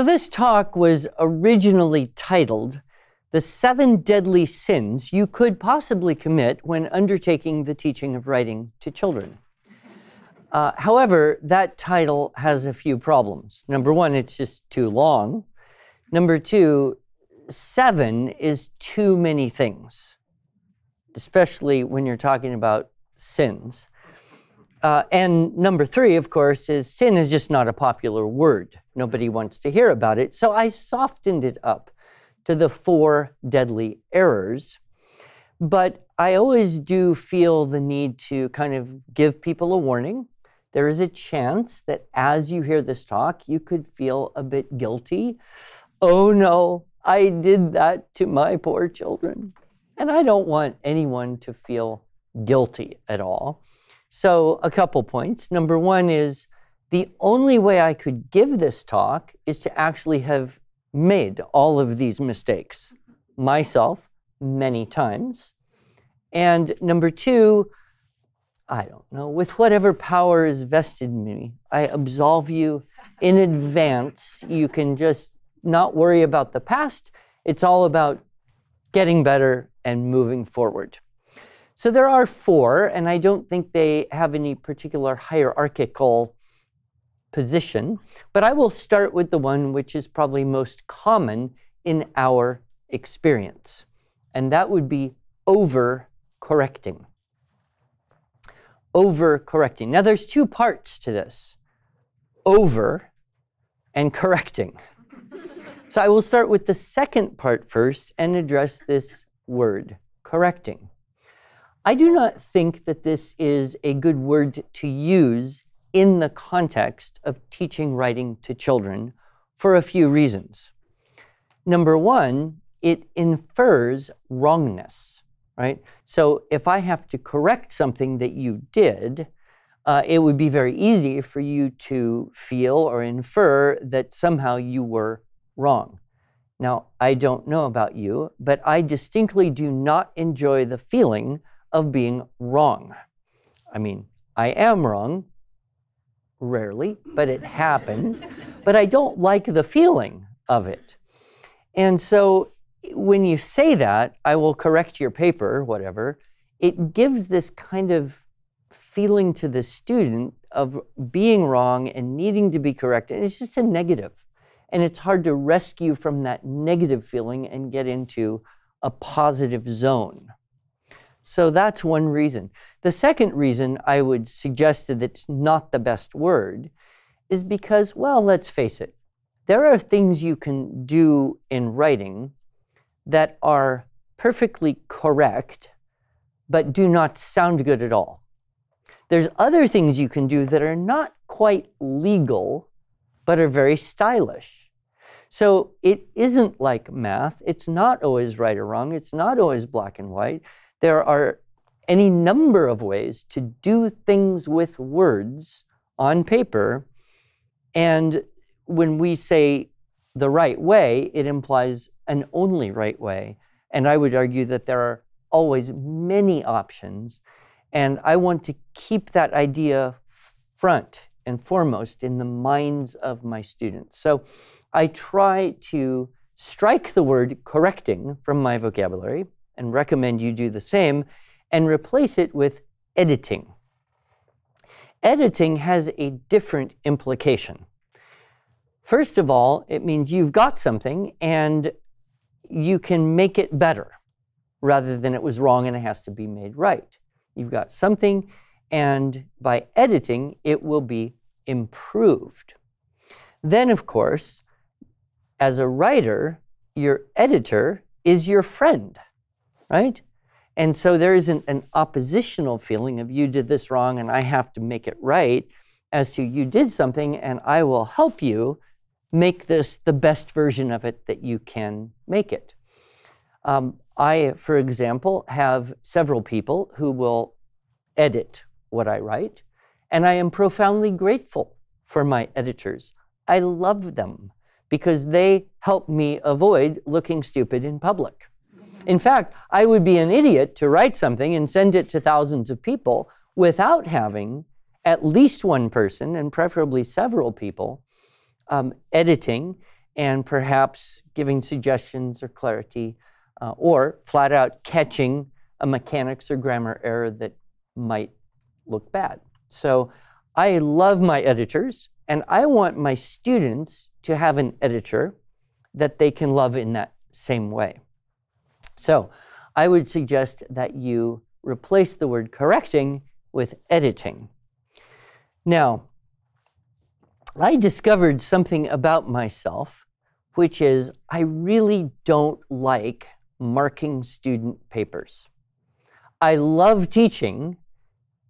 So this talk was originally titled, "The 7 Deadly Sins You Could Possibly Commit When Undertaking the Teaching of Writing to Children." However, that title has a few problems. Number one, it's just too long. Number two, 7 is too many things, especially when you're talking about sins. And number 3, of course, is sin is just not a popular word. Nobody wants to hear about it. So I softened it up to the 4 deadly errors. But I always do feel the need to kind of give people a warning. There is a chance that as you hear this talk, you could feel a bit guilty. Oh no, I did that to my poor children. And I don't want anyone to feel guilty at all. So a couple points. Number one is the only way I could give this talk is to actually have made all of these mistakes myself many times. And number two, I don't know, with whatever power is vested in me, I absolve you in advance. You can just not worry about the past. It's all about getting better and moving forward. So there are 4, and I don't think they have any particular hierarchical position, but I will start with the one which is probably most common in our experience, and that would be overcorrecting. Overcorrecting. Now there's 2 parts to this, over and correcting. So I will start with the second part first and address this word, correcting. I do not think that this is a good word to use in the context of teaching writing to children for a few reasons. Number one, it infers wrongness, right? So if I have to correct something that you did, it would be very easy for you to feel or infer that somehow you were wrong. Now, I don't know about you, but I distinctly do not enjoy the feeling of being wrong. I mean, I am wrong, rarely, but it happens, but I don't like the feeling of it. And so when you say that, I will correct your paper, whatever, it gives this kind of feeling to the student of being wrong and needing to be corrected. It's just a negative. And it's hard to rescue from that negative feeling and get into a positive zone. So that's one reason. The second reason I would suggest that it's not the best word is because, well, let's face it, there are things you can do in writing that are perfectly correct, but do not sound good at all. There's other things you can do that are not quite legal, but are very stylish. So it isn't like math. It's not always right or wrong. It's not always black and white. There are any number of ways to do things with words on paper, and when we say the right way, it implies an only right way. And I would argue that there are always many options, and I want to keep that idea front and foremost in the minds of my students. So I try to strike the word correcting from my vocabulary, and recommend you do the same, and replace it with editing. Editing has a different implication. First of all, it means you've got something and you can make it better rather than it was wrong and it has to be made right. You've got something, and by editing, it will be improved. Then, of course, as a writer, your editor is your friend. Right? And so there isn't an oppositional feeling of you did this wrong and I have to make it right, as to you did something and I will help you make this the best version of it that you can make it. I, for example, have several people who will edit what I write, and I am profoundly grateful for my editors. I love them because they help me avoid looking stupid in public. In fact, I would be an idiot to write something and send it to thousands of people without having at least one person, and preferably several people, editing and perhaps giving suggestions or clarity, or flat out catching a mechanics or grammar error that might look bad. So I love my editors, and I want my students to have an editor that they can love in that same way. So I would suggest that you replace the word correcting with editing. Now, I discovered something about myself, which is I really don't like marking student papers. I love teaching,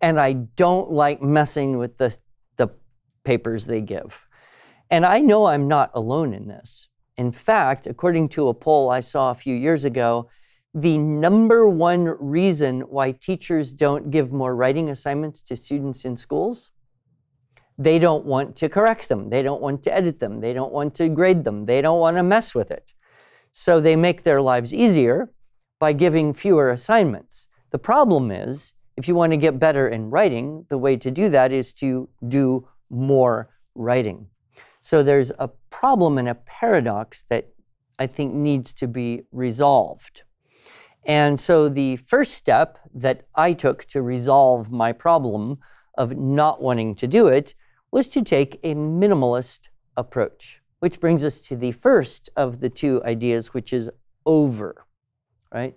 and I don't like messing with the papers they give. And I know I'm not alone in this. In fact, according to a poll I saw a few years ago, the #1 reason why teachers don't give more writing assignments to students in schools, they don't want to correct them. They don't want to edit them. They don't want to grade them. They don't want to mess with it. So they make their lives easier by giving fewer assignments. The problem is, if you want to get better in writing, the way to do that is to do more writing. So there's a problem and a paradox that I think needs to be resolved. And so the first step that I took to resolve my problem of not wanting to do it was to take a minimalist approach, which brings us to the first of the two ideas, which is over, right?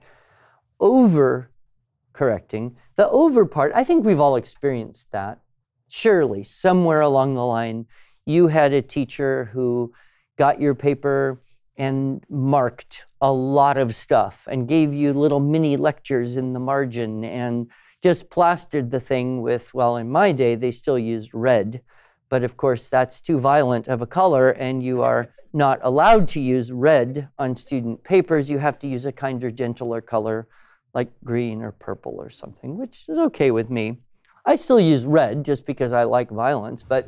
Over-correcting. The over part, I think we've all experienced that. Surely, somewhere along the line, you had a teacher who got your paper and marked a lot of stuff and gave you little mini lectures in the margin and just plastered the thing with, well, in my day, they still used red. But of course, that's too violent of a color, and you are not allowed to use red on student papers. You have to use a kinder, gentler color like green or purple or something, which is okay with me. I still use red just because I like violence, but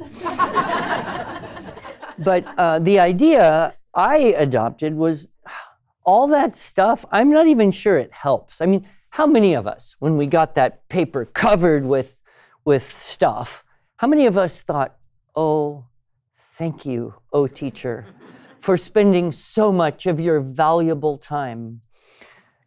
the idea I adopted was all that stuff, I'm not even sure it helps. I mean, how many of us, when we got that paper covered with stuff, how many of us thought, oh, thank you, oh teacher, for spending so much of your valuable time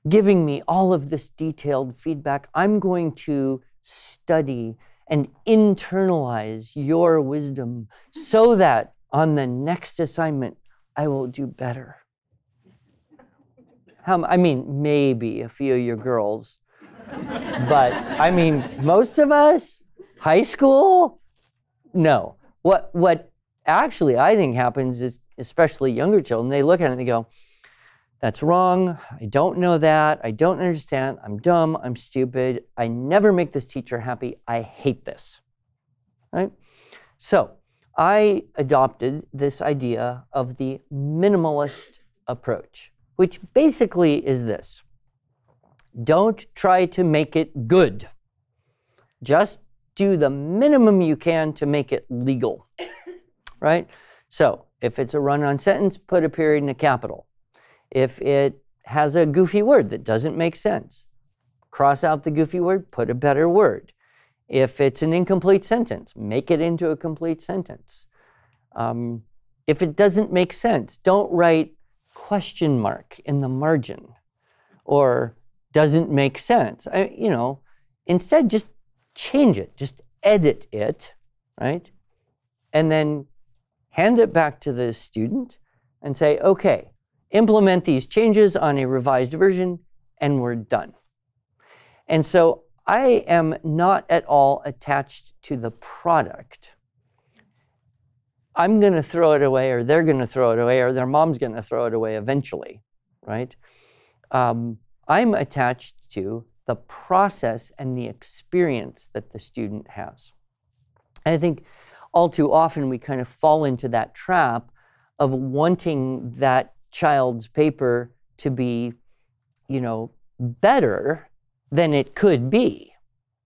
giving me all of this detailed feedback. I'm going to study and internalize your wisdom so that on the next assignment, I will do better. I mean, maybe a few of you girls, but I mean, most of us, high school, no. What actually I think happens is, especially younger children, they look at it and they go, that's wrong, I don't know that, I don't understand, I'm dumb, I'm stupid, I never make this teacher happy, I hate this, right? So I adopted this idea of the minimalist approach, which basically is this. Don't try to make it good. Just do the minimum you can to make it legal, right? So if it's a run-on sentence, put a period and a capital. If it has a goofy word that doesn't make sense, cross out the goofy word, put a better word. If it's an incomplete sentence, make it into a complete sentence. If it doesn't make sense, don't write question mark in the margin or doesn't make sense. Instead, just change it, just edit it, right? And then hand it back to the student and say, okay, implement these changes on a revised version, and we're done. And so I am not at all attached to the product. I'm going to throw it away, or they're going to throw it away, or their mom's going to throw it away eventually, right? I'm attached to the process and the experience that the student has. And I think all too often we kind of fall into that trap of wanting that child's paper to be, better than it could be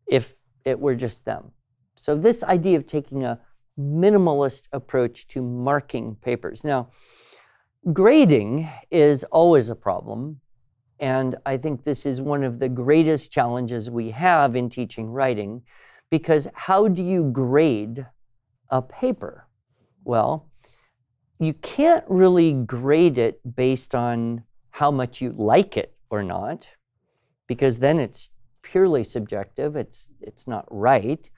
if it were just them. So this idea of taking a minimalist approach to marking papers. Now, grading is always a problem, and I think this is one of the greatest challenges we have in teaching writing, because how do you grade a paper? Well, you can't really grade it based on how much you like it or not, because then it's purely subjective. It's not right.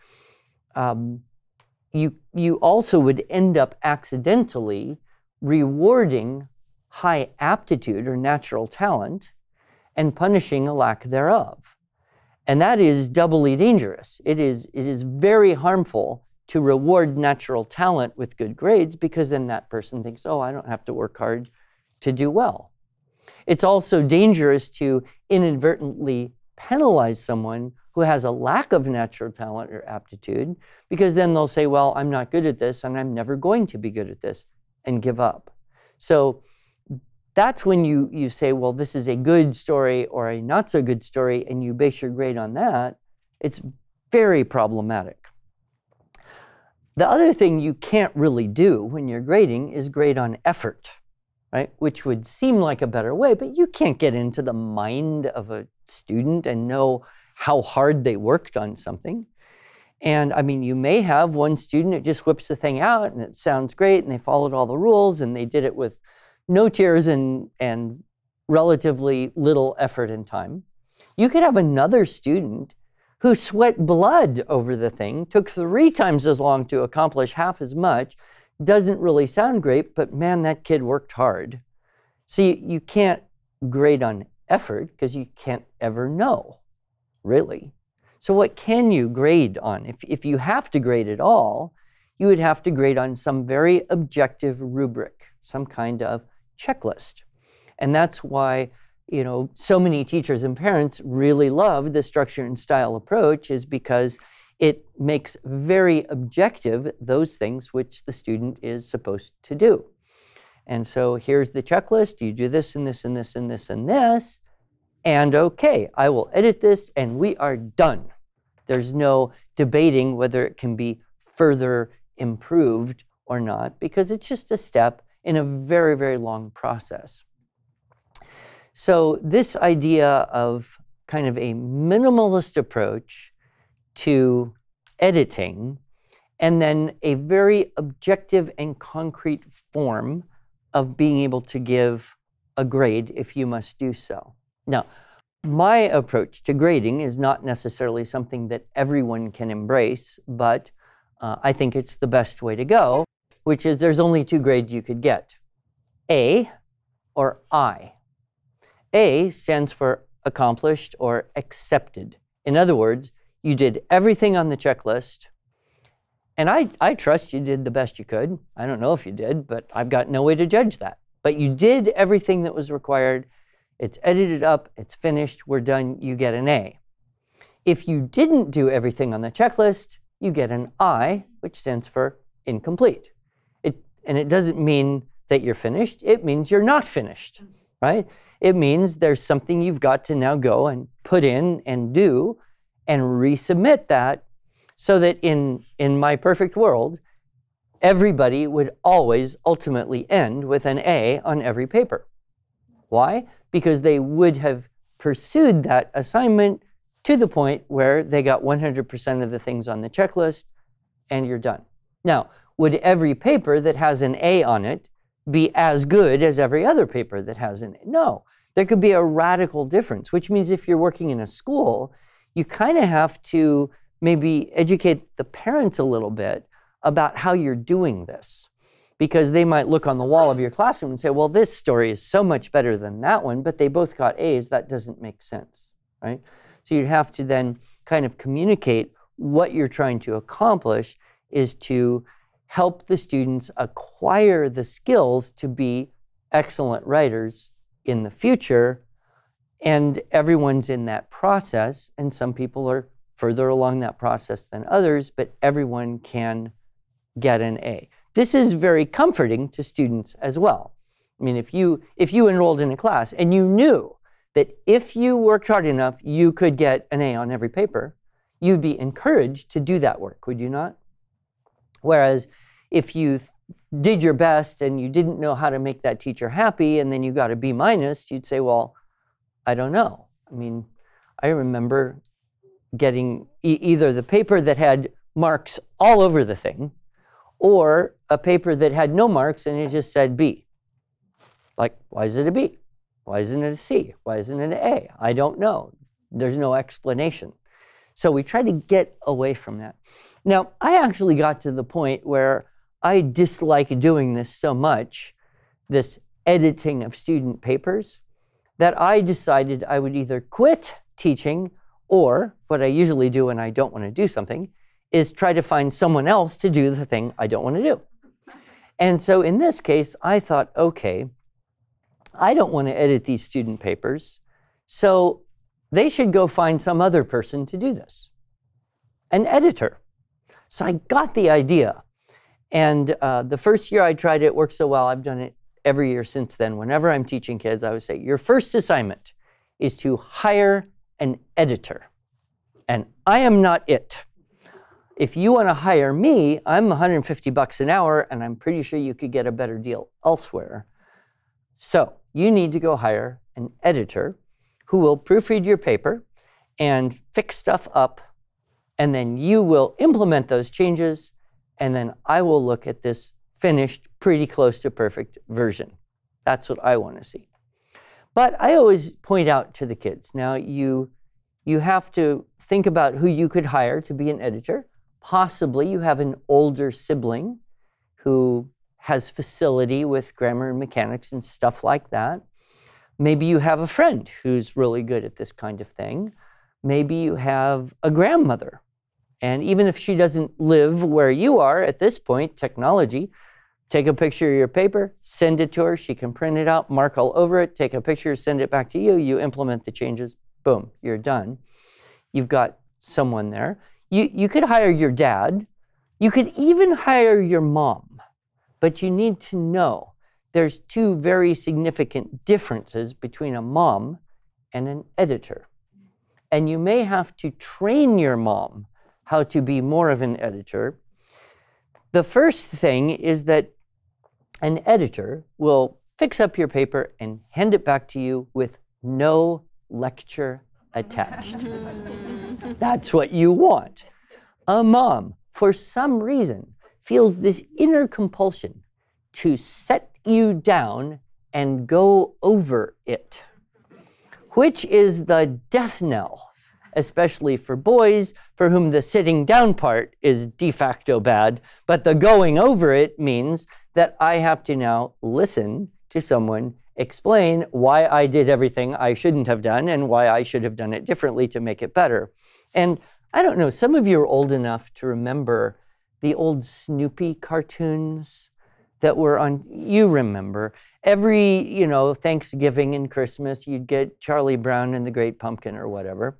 You also would end up accidentally rewarding high aptitude or natural talent and punishing a lack thereof. And that is doubly dangerous. It is very harmful to reward natural talent with good grades, because then that person thinks, oh, I don't have to work hard to do well. It's also dangerous to inadvertently penalize someone who has a lack of natural talent or aptitude, because then they'll say, well, I'm not good at this and I'm never going to be good at this, and give up. So that's when you say, well, this is a good story or a not so good story, and you base your grade on that. It's very problematic. The other thing you can't really do when you're grading is grade on effort, right? Which would seem like a better way, but you can't get into the mind of a student and know how hard they worked on something. And I mean, you may have one student that just whips the thing out and it sounds great and they followed all the rules and they did it with no tears and relatively little effort and time. You could have another student who sweat blood over the thing, took 3 times as long to accomplish half as much, doesn't really sound great, but man, that kid worked hard. See, you can't grade on effort because you can't ever know, really. So what can you grade on? If you have to grade at all, you would have to grade on some very objective rubric, some kind of checklist. And that's why, you know, so many teachers and parents really love the structure and style approach, is because it makes very objective those things which the student is supposed to do. And so here's the checklist. You do this and this and this and this and this, and okay, I will edit this and we are done. There's no debating whether it can be further improved or not, because it's just a step in a very, very long process. So this idea of kind of a minimalist approach to editing, and then a very objective and concrete form of being able to give a grade if you must do so. Now, my approach to grading is not necessarily something that everyone can embrace, but I think it's the best way to go, which is there's only 2 grades you could get, A or I. A stands for accomplished or accepted. In other words, you did everything on the checklist, and I trust you did the best you could. I don't know if you did, but I've got no way to judge that. But you did everything that was required. It's edited up, it's finished, we're done, you get an A. If you didn't do everything on the checklist, you get an I, which stands for incomplete. And it doesn't mean that you're finished, it means you're not finished, right? It means there's something you've got to now go and put in and do and resubmit that, so that in my perfect world, everybody would always ultimately end with an A on every paper. Why? Because they would have pursued that assignment to the point where they got 100% of the things on the checklist and you're done. Now, would every paper that has an A on it be as good as every other paper that has an A? No. There could be a radical difference, which means if you're working in a school, you kind of have to maybe educate the parents a little bit about how you're doing this. Because they might look on the wall of your classroom and say, well, this story is so much better than that one, but they both got A's. That doesn't make sense, right? So you'd have to then kind of communicate what you're trying to accomplish is to help the students acquire the skills to be excellent writers in the future. And everyone's in that process, and some people are further along that process than others, but everyone can get an A. This is very comforting to students as well. I mean, if you enrolled in a class and you knew that if you worked hard enough, you could get an A on every paper, you'd be encouraged to do that work, would you not? Whereas if you did your best and you didn't know how to make that teacher happy and then you got a B-, you'd say, well, I don't know. I mean, I remember getting either the paper that had marks all over the thing, or a paper that had no marks and it just said B. Like, why is it a B? Why isn't it a C? Why isn't it an A? I don't know. There's no explanation. So we try to get away from that. Now, I actually got to the point where I dislike doing this so much, this editing of student papers, that I decided I would either quit teaching, or what I usually do when I don't want to do something is try to find someone else to do the thing I don't want to do. And so in this case, I thought, okay, I don't want to edit these student papers, so they should go find some other person to do this, an editor. So I got the idea. And the first year I tried it, worked so well, I've done it every year since then. Whenever I'm teaching kids, I would say, your first assignment is to hire an editor. And I am not it. If you want to hire me, I'm $150 an hour, and I'm pretty sure you could get a better deal elsewhere. So you need to go hire an editor who will proofread your paper and fix stuff up, and then you will implement those changes, and then I will look at this finished, pretty close to perfect version. That's what I want to see. But I always point out to the kids, now you have to think about who you could hire to be an editor. Possibly you have an older sibling who has facility with grammar and mechanics and stuff like that. Maybe you have a friend who's really good at this kind of thing. Maybe you have a grandmother. And even if she doesn't live where you are at this point, technology, take a picture of your paper, send it to her, she can print it out, mark all over it, take a picture, send it back to you, you implement the changes, boom, you're done. You've got someone there. You could hire your dad. You could even hire your mom. But you need to know there's two very significant differences between a mom and an editor. And you may have to train your mom how to be more of an editor. The first thing is that an editor will fix up your paper and hand it back to you with no lecture attached. That's what you want. A mom, for some reason, feels this inner compulsion to set you down and go over it, which is the death knell, especially for boys for whom the sitting down part is de facto bad, but the going over it means that I have to now listen to someone explain why I did everything I shouldn't have done and why I should have done it differently to make it better. And I don't know, some of you are old enough to remember the old Snoopy cartoons that were on, you remember. Every, Thanksgiving and Christmas, you'd get Charlie Brown and the Great Pumpkin or whatever.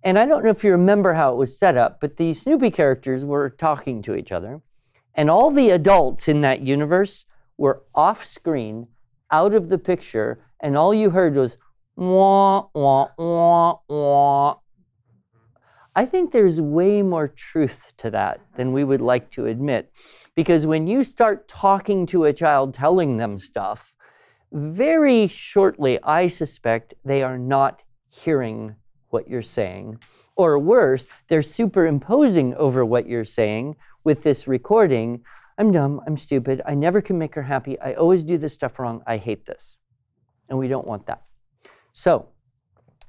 And I don't know if you remember how it was set up, but the Snoopy characters were talking to each other. And all the adults in that universe were off screen, out of the picture, and all you heard was wah, wah, wah, wah. I think there's way more truth to that than we would like to admit. Because when you start talking to a child, telling them stuff, very shortly, I suspect they are not hearing what you're saying. Or worse, they're superimposing over what you're saying with this recording. I'm dumb, I'm stupid, I never can make her happy, I always do this stuff wrong, I hate this. And we don't want that. So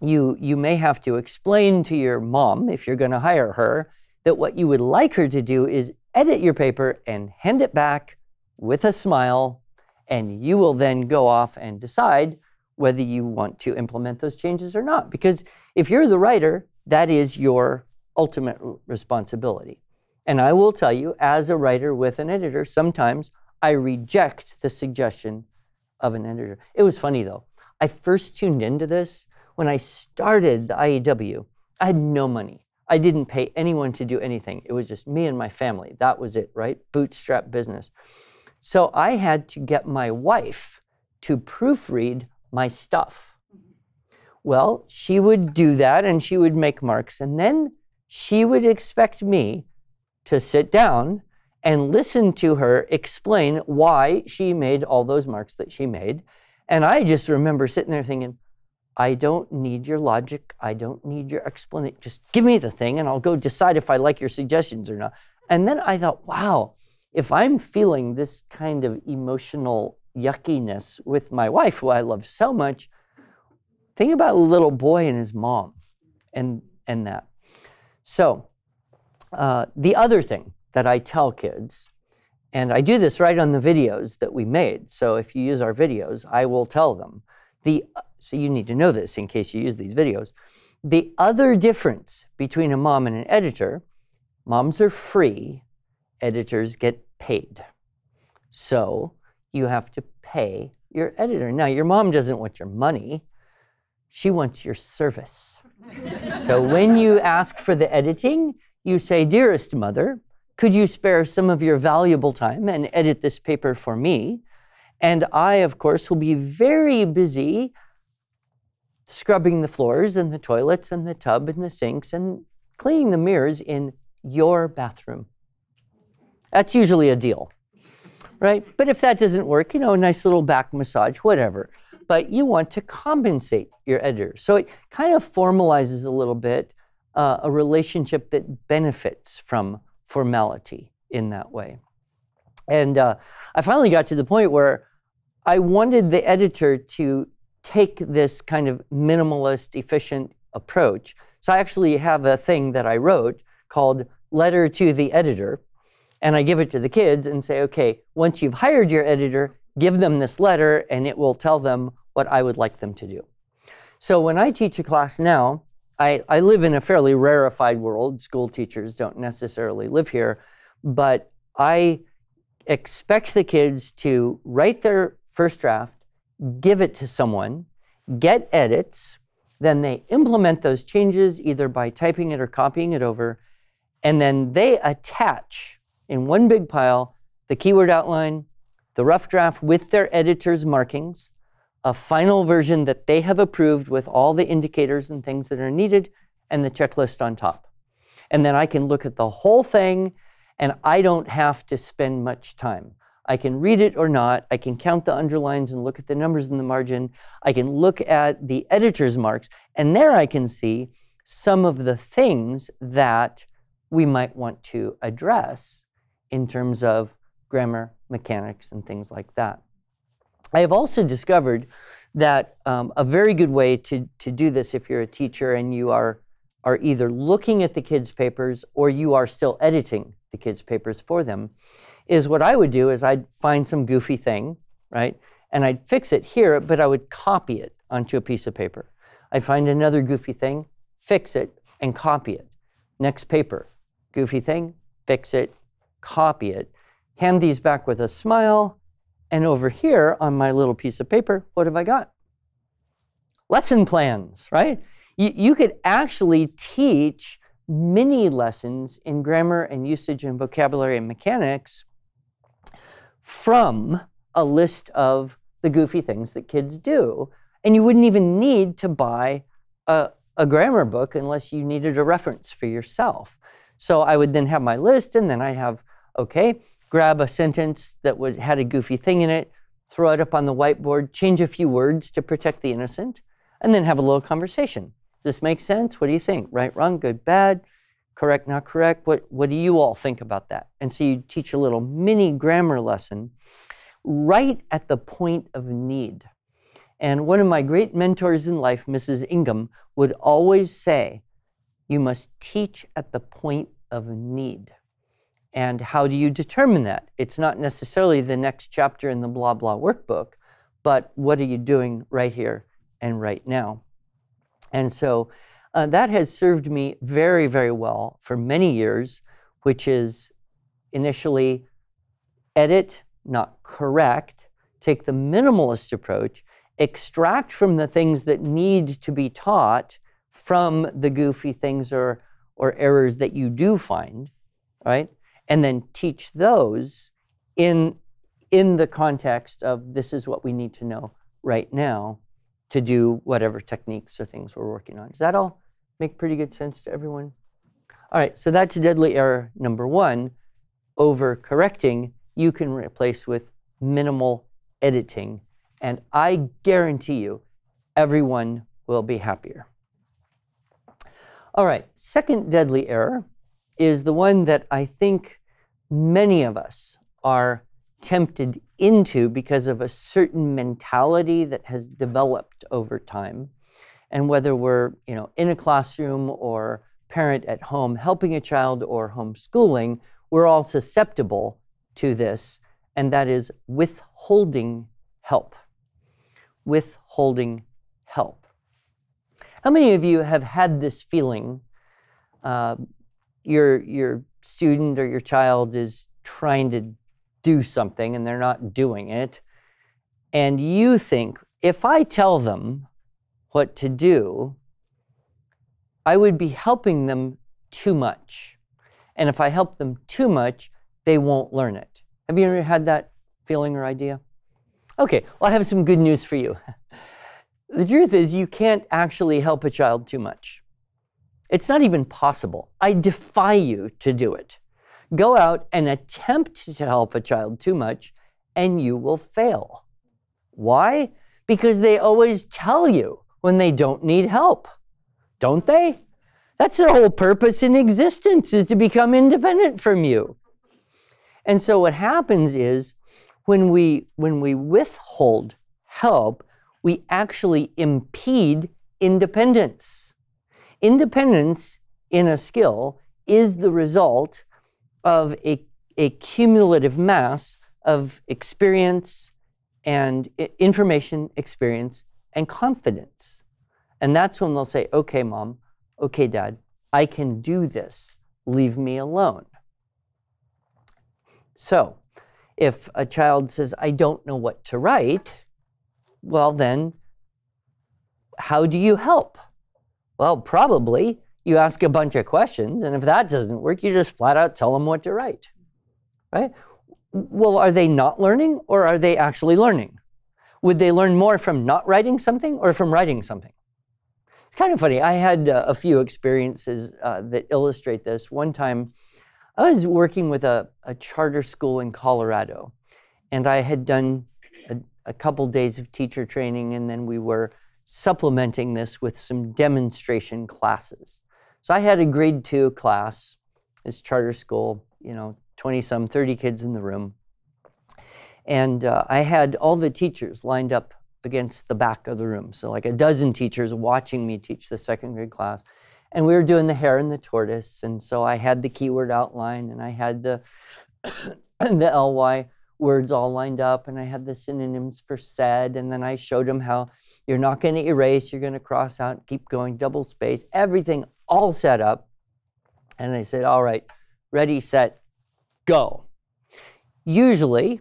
you may have to explain to your mom, if you're going to hire her, that what you would like her to do is edit your paper and hand it back with a smile, and you will then go off and decide whether you want to implement those changes or not. Because if you're the writer, that is your ultimate responsibility. And I will tell you, as a writer with an editor, sometimes I reject the suggestion of an editor. It was funny, though. I first tuned into this when I started the IEW. I had no money. I didn't pay anyone to do anything. It was just me and my family. That was it, right? Bootstrap business. So I had to get my wife to proofread my stuff. Well, she would do that and she would make marks, and then she would expect me to sit down and listen to her explain why she made all those marks that she made. And I just remember sitting there thinking, I don't need your logic. I don't need your explanation. Just give me the thing and I'll go decide if I like your suggestions or not. And then I thought, wow, if I'm feeling this kind of emotional yuckiness with my wife, who I love so much, think about a little boy and his mom and that. So the other thing that I tell kids, and I do this right on the videos that we made. So if you use our videos, I will tell them. So you need to know this in case you use these videos. The other difference between a mom and an editor, moms are free, editors get paid. So you have to pay your editor. Now, your mom doesn't want your money. She wants your service. So when you ask for the editing, you say, "Dearest mother, could you spare some of your valuable time and edit this paper for me? And I, of course, will be very busy scrubbing the floors and the toilets and the tub and the sinks and cleaning the mirrors in your bathroom." That's usually a deal, right? But if that doesn't work, a nice little back massage, whatever. But you want to compensate your editor. So it kind of formalizes a little bit a relationship that benefits from formality in that way. And I finally got to the point where I wanted the editor to take this kind of minimalist, efficient approach. So I actually have a thing that I wrote called Letter to the Editor, and I give it to the kids and say, okay, once you've hired your editor, give them this letter and it will tell them what I would like them to do. So when I teach a class now, I live in a fairly rarefied world. School teachers don't necessarily live here, but I expect the kids to write their first draft, give it to someone, get edits, then they implement those changes either by typing it or copying it over, and then they attach in one big pile the keyword outline, the rough draft with their editor's markings, a final version that they have approved with all the indicators and things that are needed, and the checklist on top. And then I can look at the whole thing, and I don't have to spend much time. I can read it or not. I can count the underlines and look at the numbers in the margin. I can look at the editor's marks, and there I can see some of the things that we might want to address in terms of grammar, mechanics, and things like that. I have also discovered that a very good way to do this if you're a teacher and you are either looking at the kids' papers or you are still editing the kids' papers for them, is what I would do is I'd find some goofy thing, right? And I'd fix it here, but I would copy it onto a piece of paper. I'd find another goofy thing, fix it, and copy it. Next paper, goofy thing, fix it, copy it. Hand these back with a smile. And over here on my little piece of paper, what have I got? Lesson plans, right? You could actually teach mini lessons in grammar and usage and vocabulary and mechanics from a list of the goofy things that kids do. And you wouldn't even need to buy a grammar book unless you needed a reference for yourself. So I would then have my list, and then I have, okay, grab a sentence that had a goofy thing in it, throw it up on the whiteboard, change a few words to protect the innocent, and then have a little conversation. Does this make sense? What do you think? Right, wrong, good, bad, correct, not correct? What do you all think about that? And so you teach a little mini grammar lesson right at the point of need. And one of my great mentors in life, Mrs. Ingham, would always say, you must teach at the point of need. And how do you determine that? It's not necessarily the next chapter in the blah, blah workbook, but what are you doing right here and right now? And so that has served me very, very well for many years, which is initially edit, not correct, take the minimalist approach, extract from the things that need to be taught from the goofy things or errors that you do find, right? And then teach those in the context of this is what we need to know right now to do whatever techniques or things we're working on. Does that all make pretty good sense to everyone? All right, so that's deadly error number one. Overcorrecting, you can replace with minimal editing. And I guarantee you, everyone will be happier. All right, second deadly error is the one that I think many of us are tempted into because of a certain mentality that has developed over time. And whether we're, in a classroom or parent at home helping a child or homeschooling, we're all susceptible to this, and that is withholding help. Withholding help. How many of you have had this feeling? Your student or your child is trying to do something and they're not doing it, and you think, if I tell them what to do, I would be helping them too much. And if I help them too much, they won't learn it. Have you ever had that feeling or idea? Okay, well, I have some good news for you. The truth is, you can't actually help a child too much. It's not even possible. I defy you to do it. Go out and attempt to help a child too much, and you will fail. Why? Because they always tell you when they don't need help, don't they? That's their whole purpose in existence, is to become independent from you. And so what happens is, when we withhold help, we actually impede independence. Independence in a skill is the result of a cumulative mass of experience and information, experience, and confidence. And that's when they'll say, okay, Mom, okay, Dad, I can do this. Leave me alone. So, if a child says, I don't know what to write, well then, how do you help? Well, probably you ask a bunch of questions, and if that doesn't work, you just flat out tell them what to write, right? Well, are they not learning, or are they actually learning? Would they learn more from not writing something or from writing something? It's kind of funny. I had a few experiences that illustrate this. One time, I was working with a charter school in Colorado, and I had done a couple days of teacher training, and then we were supplementing this with some demonstration classes. So I had a grade 2 class, this charter school, 20-some, 30 kids in the room. And I had all the teachers lined up against the back of the room. So like a dozen teachers watching me teach the second grade class. And we were doing the hare and the tortoise. And so I had the keyword outline, and I had the LY words all lined up, and I had the synonyms for said. And then I showed them how you're not going to erase, you're going to cross out, keep going, double space, everything all set up. And I said, all right, ready, set, go. Usually,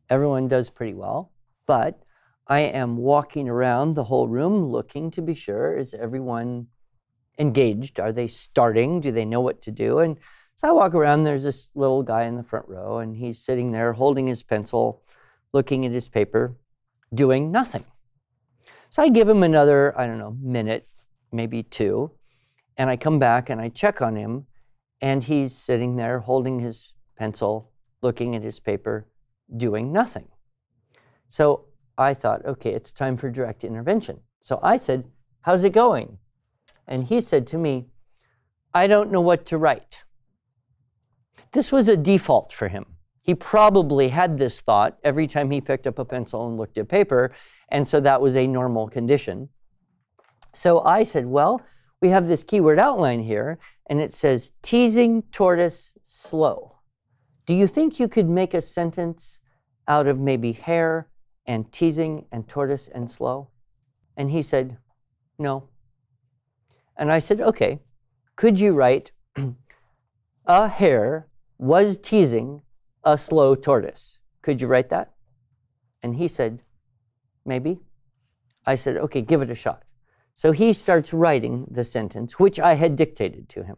everyone does pretty well, but I am walking around the whole room looking to be sure, is everyone engaged? Are they starting? Do they know what to do? And so I walk around, there's this little guy in the front row, and he's sitting there holding his pencil, looking at his paper, doing nothing. So I give him another, minute, maybe 2, and I come back and I check on him, and he's sitting there holding his pencil, looking at his paper, doing nothing. So I thought, okay, it's time for direct intervention. So I said, how's it going? And he said to me, I don't know what to write. This was a default for him. He probably had this thought every time he picked up a pencil and looked at paper, and so that was a normal condition. So I said, well, we have this keyword outline here, and it says teasing, tortoise, slow. Do you think you could make a sentence out of maybe hare and teasing and tortoise and slow? And he said, no. And I said, okay, could you write a hare was teasing a slow tortoise? Could you write that? And he said, maybe. I said, okay, give it a shot. So he starts writing the sentence, which I had dictated to him.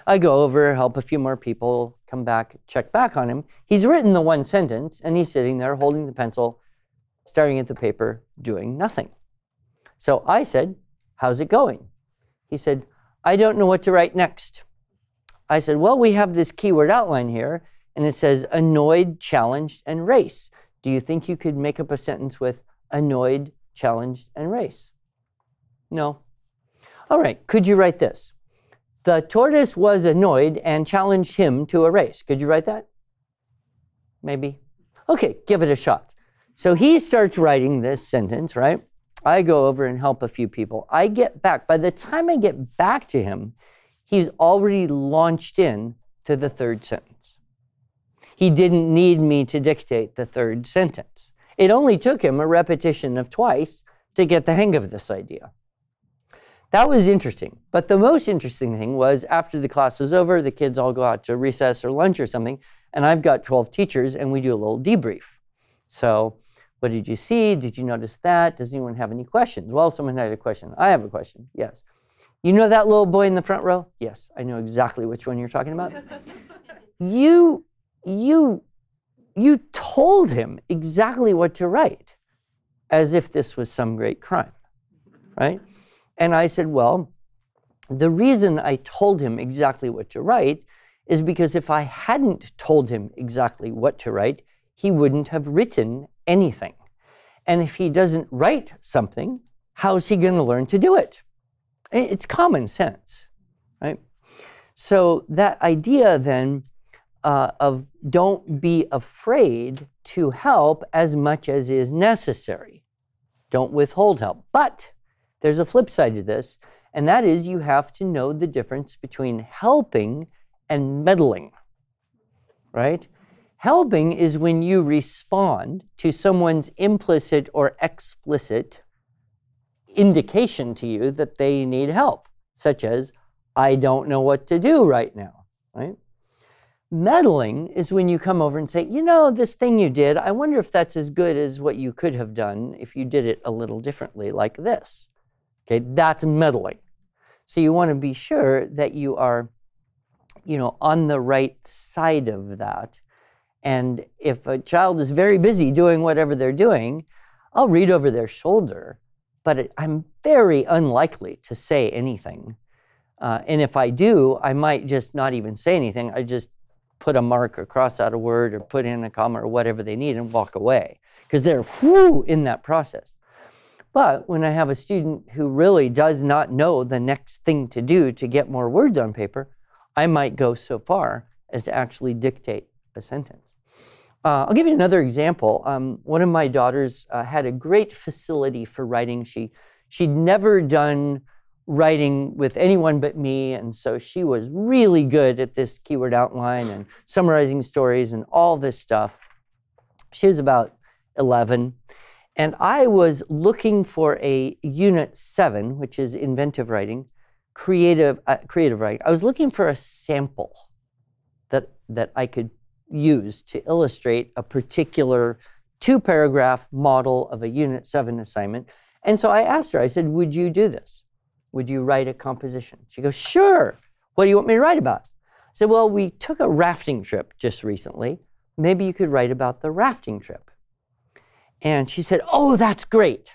I go over, help a few more people, come back, check back on him. He's written the one sentence, and he's sitting there holding the pencil, staring at the paper, doing nothing. So I said, how's it going? He said, I don't know what to write next. I said, well, we have this keyword outline here, and it says annoyed, challenged, and race. Do you think you could make up a sentence with annoyed, challenged, and race? No. All right, could you write this? The tortoise was annoyed and challenged him to a race. Could you write that? Maybe? Okay, give it a shot. So he starts writing this sentence, right? I go over and help a few people. I get back. By the time I get back to him, he's already launched in to the third sentence. He didn't need me to dictate the third sentence. It only took him a repetition of twice to get the hang of this idea. That was interesting. But the most interesting thing was after the class was over, the kids all go out to recess or lunch or something, and I've got 12 teachers, and we do a little debrief. So, what did you see? Did you notice that? Does anyone have any questions? Well, someone had a question. I have a question. Yes. You know that little boy in the front row? Yes, I know exactly which one you're talking about. You told him exactly what to write, as if this was some great crime, right? And I said, well, the reason I told him exactly what to write is because if I hadn't told him exactly what to write, he wouldn't have written anything. And if he doesn't write something, how's he going to learn to do it? It's common sense, right? So that idea then of don't be afraid to help as much as is necessary. Don't withhold help. But there's a flip side to this, and that is you have to know the difference between helping and meddling, right? Helping is when you respond to someone's implicit or explicit indication to you that they need help, such as, I don't know what to do right now, right? Meddling is when you come over and say, you know, this thing you did, I wonder if that's as good as what you could have done if you did it a little differently, like this. Okay, that's meddling. So you want to be sure that you are, on the right side of that. And if a child is very busy doing whatever they're doing, I'll read over their shoulder, but I'm very unlikely to say anything. And if I do, I might just not even say anything. I just put a mark or cross out a word or put in a comma or whatever they need and walk away, because they're in that process. But when I have a student who really does not know the next thing to do to get more words on paper, I might go so far as to actually dictate a sentence. I'll give you another example. One of my daughters had a great facility for writing. She'd never done writing with anyone but me, and so she was really good at this keyword outline and summarizing stories and all this stuff. She was about 11, and I was looking for a Unit 7, which is inventive writing, creative writing. I was looking for a sample that I could use to illustrate a particular 2-paragraph model of a Unit 7 assignment. And so I asked her, I said, would you do this? Would you write a composition? She goes, sure. What do you want me to write about? I said, well, we took a rafting trip just recently. Maybe you could write about the rafting trip. And she said, oh, that's great.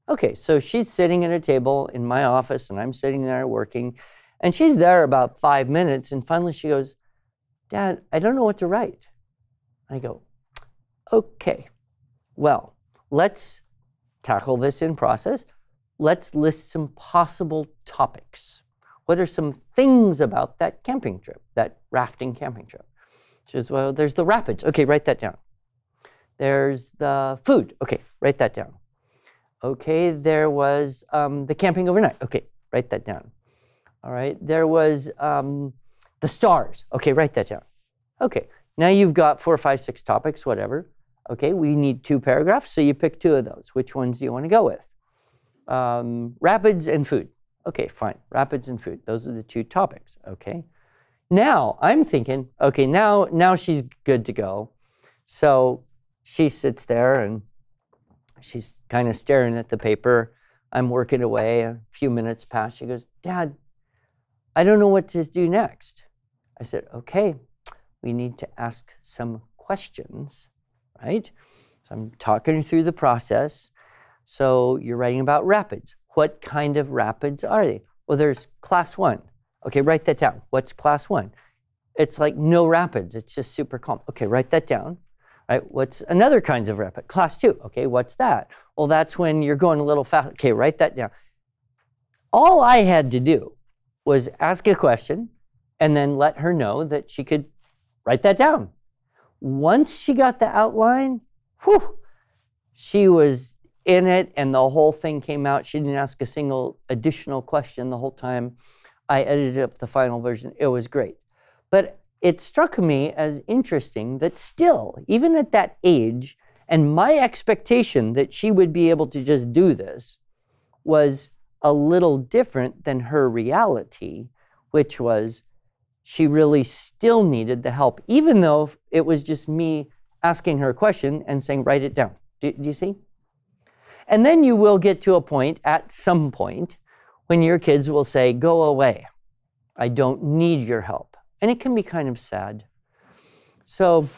Okay, so she's sitting at a table in my office, and I'm sitting there working. And she's there about 5 minutes, and finally she goes, Dad, I don't know what to write. I go, okay, well, let's tackle this in process. Let's list some possible topics. What are some things about that camping trip, that rafting camping trip? She says, well, there's the rapids. Okay, write that down. There's the food. Okay, write that down. Okay, there was the camping overnight. Okay, write that down. All right, there was the stars. Okay, write that down. Okay, now you've got 4, 5, 6 topics, whatever. Okay, we need 2 paragraphs, so you pick 2 of those. Which ones do you want to go with? Rapids and food. Okay, fine. Rapids and food. Those are the 2 topics. Okay. Now I'm thinking, okay, now she's good to go. So she sits there and she's kind of staring at the paper. I'm working away. A few minutes pass. She goes, Dad, I don't know what to do next. I said, okay, we need to ask some questions, right? So I'm talking through the process. So you're writing about rapids. What kind of rapids are they? Well, there's class 1. Okay, write that down. What's class 1? It's like no rapids. It's just super calm. Okay, write that down. Right? What's another kinds of rapid? Class 2. Okay, what's that? Well, that's when you're going a little fast. Okay, write that down. All I had to do was ask a question and then let her know that she could write that down. Once she got the outline, whew, she was in it and the whole thing came out. She didn't ask a single additional question the whole time. I edited up the final version. It was great. But it struck me as interesting that still, even at that age, and my expectation that she would be able to just do this was a little different than her reality, which was she really still needed the help, even though it was just me asking her a question and saying, write it down. Do you see? And then you will get to a point, at some point, when your kids will say, go away. I don't need your help. And it can be kind of sad. So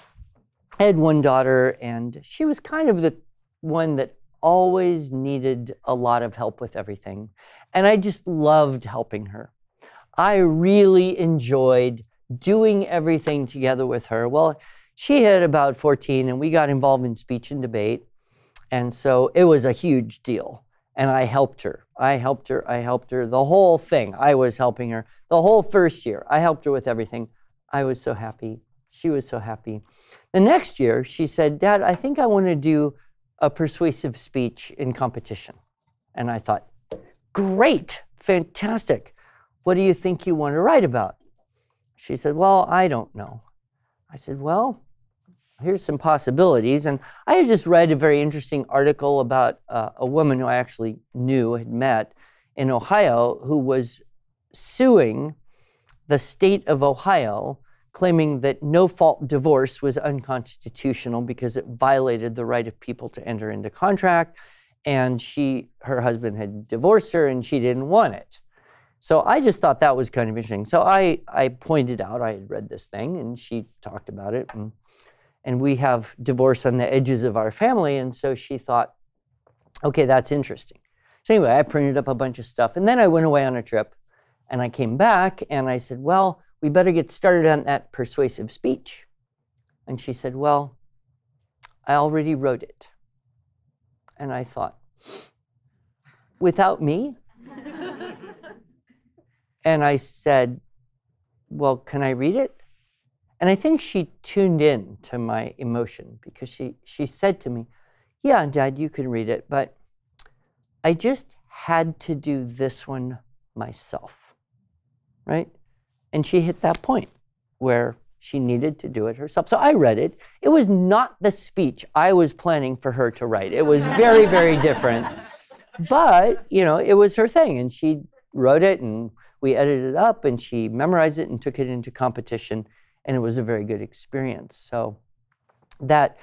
I had one daughter, and she was kind of the one that always needed a lot of help with everything. And I just loved helping her. I really enjoyed doing everything together with her. Well, she hit about 14, and we got involved in speech and debate. And so it was a huge deal. And I helped her. I helped her. The whole thing, I was helping her. The whole first year, I helped her with everything. I was so happy. She was so happy. The next year, she said, Dad, I think I want to do a persuasive speech in competition. And I thought, great, fantastic. What do you think you want to write about? She said, well, I don't know. I said, well, here's some possibilities. And I had just read a very interesting article about a woman who I actually knew, had met in Ohio, who was suing the state of Ohio, claiming that no-fault divorce was unconstitutional because it violated the right of people to enter into contract. And her husband had divorced her and she didn't want it. So I just thought that was kind of interesting. So I pointed out, I had read this thing and she talked about it. And we have divorce on the edges of our family. And so she thought, okay, that's interesting. So anyway, I printed up a bunch of stuff. And then I went away on a trip. And I came back and I said, well, we better get started on that persuasive speech. And she said, well, I already wrote it. And I thought, without me? And I said, well, can I read it? And I think she tuned in to my emotion because she said to me, yeah, Dad, you can read it, but I just had to do this one myself, right? And she hit that point where she needed to do it herself. So I read it. It was not the speech I was planning for her to write. It was very, very different. But, it was her thing. And she wrote it and we edited it up and she memorized it and took it into competition. And it was a very good experience. So that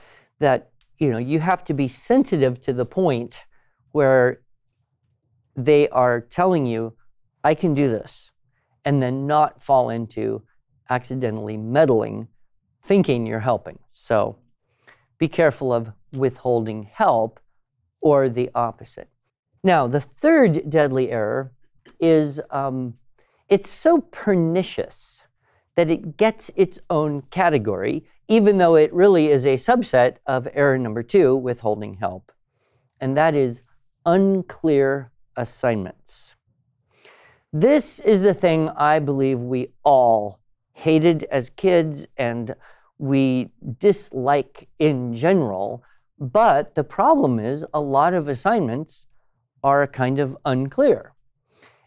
you have to be sensitive to the point where they are telling you, I can do this, and then not fall into accidentally meddling, thinking you're helping. So be careful of withholding help or the opposite. Now, the third deadly error is it's so pernicious that it gets its own category, even though it really is a subset of error number 2, withholding help. And that is unclear assignments. This is the thing I believe we all hated as kids and we dislike in general. But the problem is a lot of assignments are kind of unclear.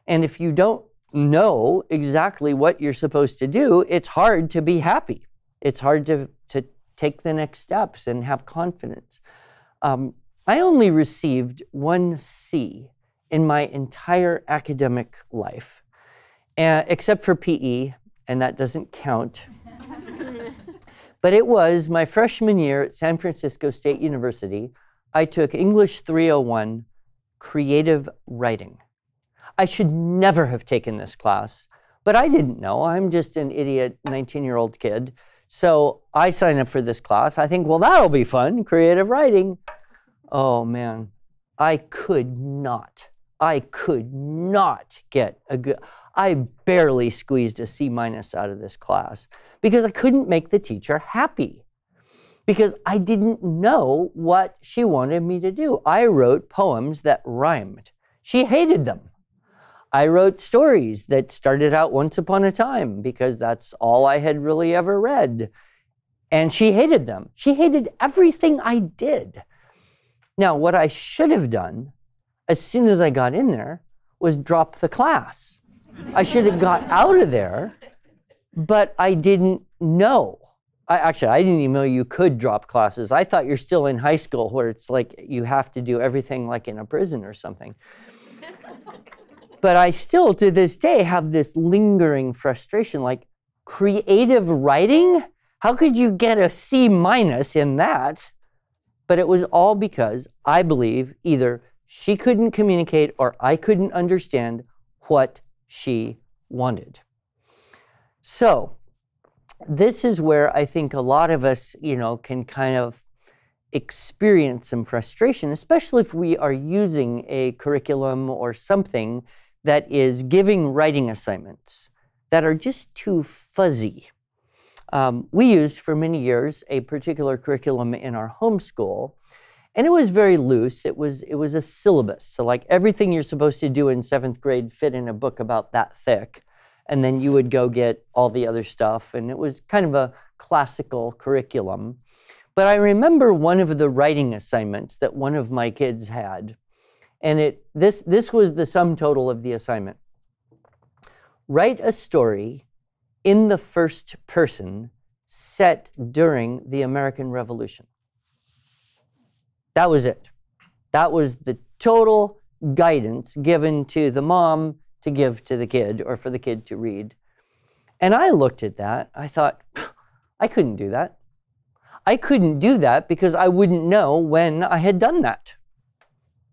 And if you don't know exactly what you're supposed to do, it's hard to be happy. It's hard to take the next steps and have confidence. I only received 1 C in my entire academic life, except for PE, and that doesn't count. But it was my freshman year at San Francisco State University. I took English 301, creative writing. I should never have taken this class, but I didn't know. I'm just an idiot 19-year-old kid. So I signed up for this class. I think, well, that'll be fun, creative writing. Oh, man, I could not get a good, I barely squeezed a C- out of this class because I couldn't make the teacher happy because I didn't know what she wanted me to do. I wrote poems that rhymed. She hated them. I wrote stories that started out once upon a time because that's all I had really ever read. And she hated them. She hated everything I did. Now, what I should have done as soon as I got in there was drop the class. I should have got out of there, but I didn't know. I didn't even know you could drop classes. I thought you're still in high school where it's like you have to do everything like in a prison or something. But I still, to this day, have this lingering frustration, like creative writing? How could you get a C- in that? But it was all because I believe either she couldn't communicate or I couldn't understand what she wanted. So this is where I think a lot of us, can kind of experience some frustration, especially if we are using a curriculum or something that is giving writing assignments that are just too fuzzy. We used for many years a particular curriculum in our homeschool, and it was very loose. It was a syllabus. So like everything you're supposed to do in 7th grade fit in a book about that thick, and then you would go get all the other stuff, and it was kind of a classical curriculum. But I remember one of the writing assignments that one of my kids had, and this was the sum total of the assignment. Write a story in the first person set during the American Revolution. That was it. That was the total guidance given to the mom to give to the kid or for the kid to read. And I looked at that. I thought, I couldn't do that. I couldn't do that because I wouldn't know when I had done that,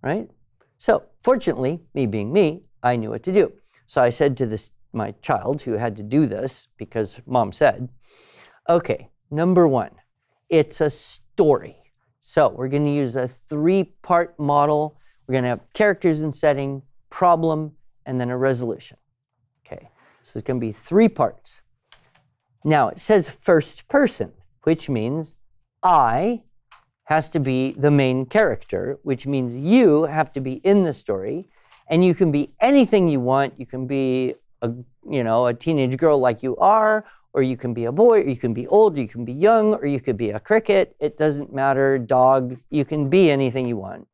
right? So fortunately, me being me, I knew what to do. So I said to my child who had to do this because mom said, okay, number one, it's a story. So we're going to use a 3-part model. We're going to have characters and setting, problem, and then a resolution. Okay, so it's going to be 3 parts. Now it says first person, which means I has to be the main character, which means you have to be in the story, and you can be anything you want. You can be a teenage girl like you are, or you can be a boy, or you can be old, or you can be young, or you could be a cricket. It doesn't matter, dog. You can be anything you want.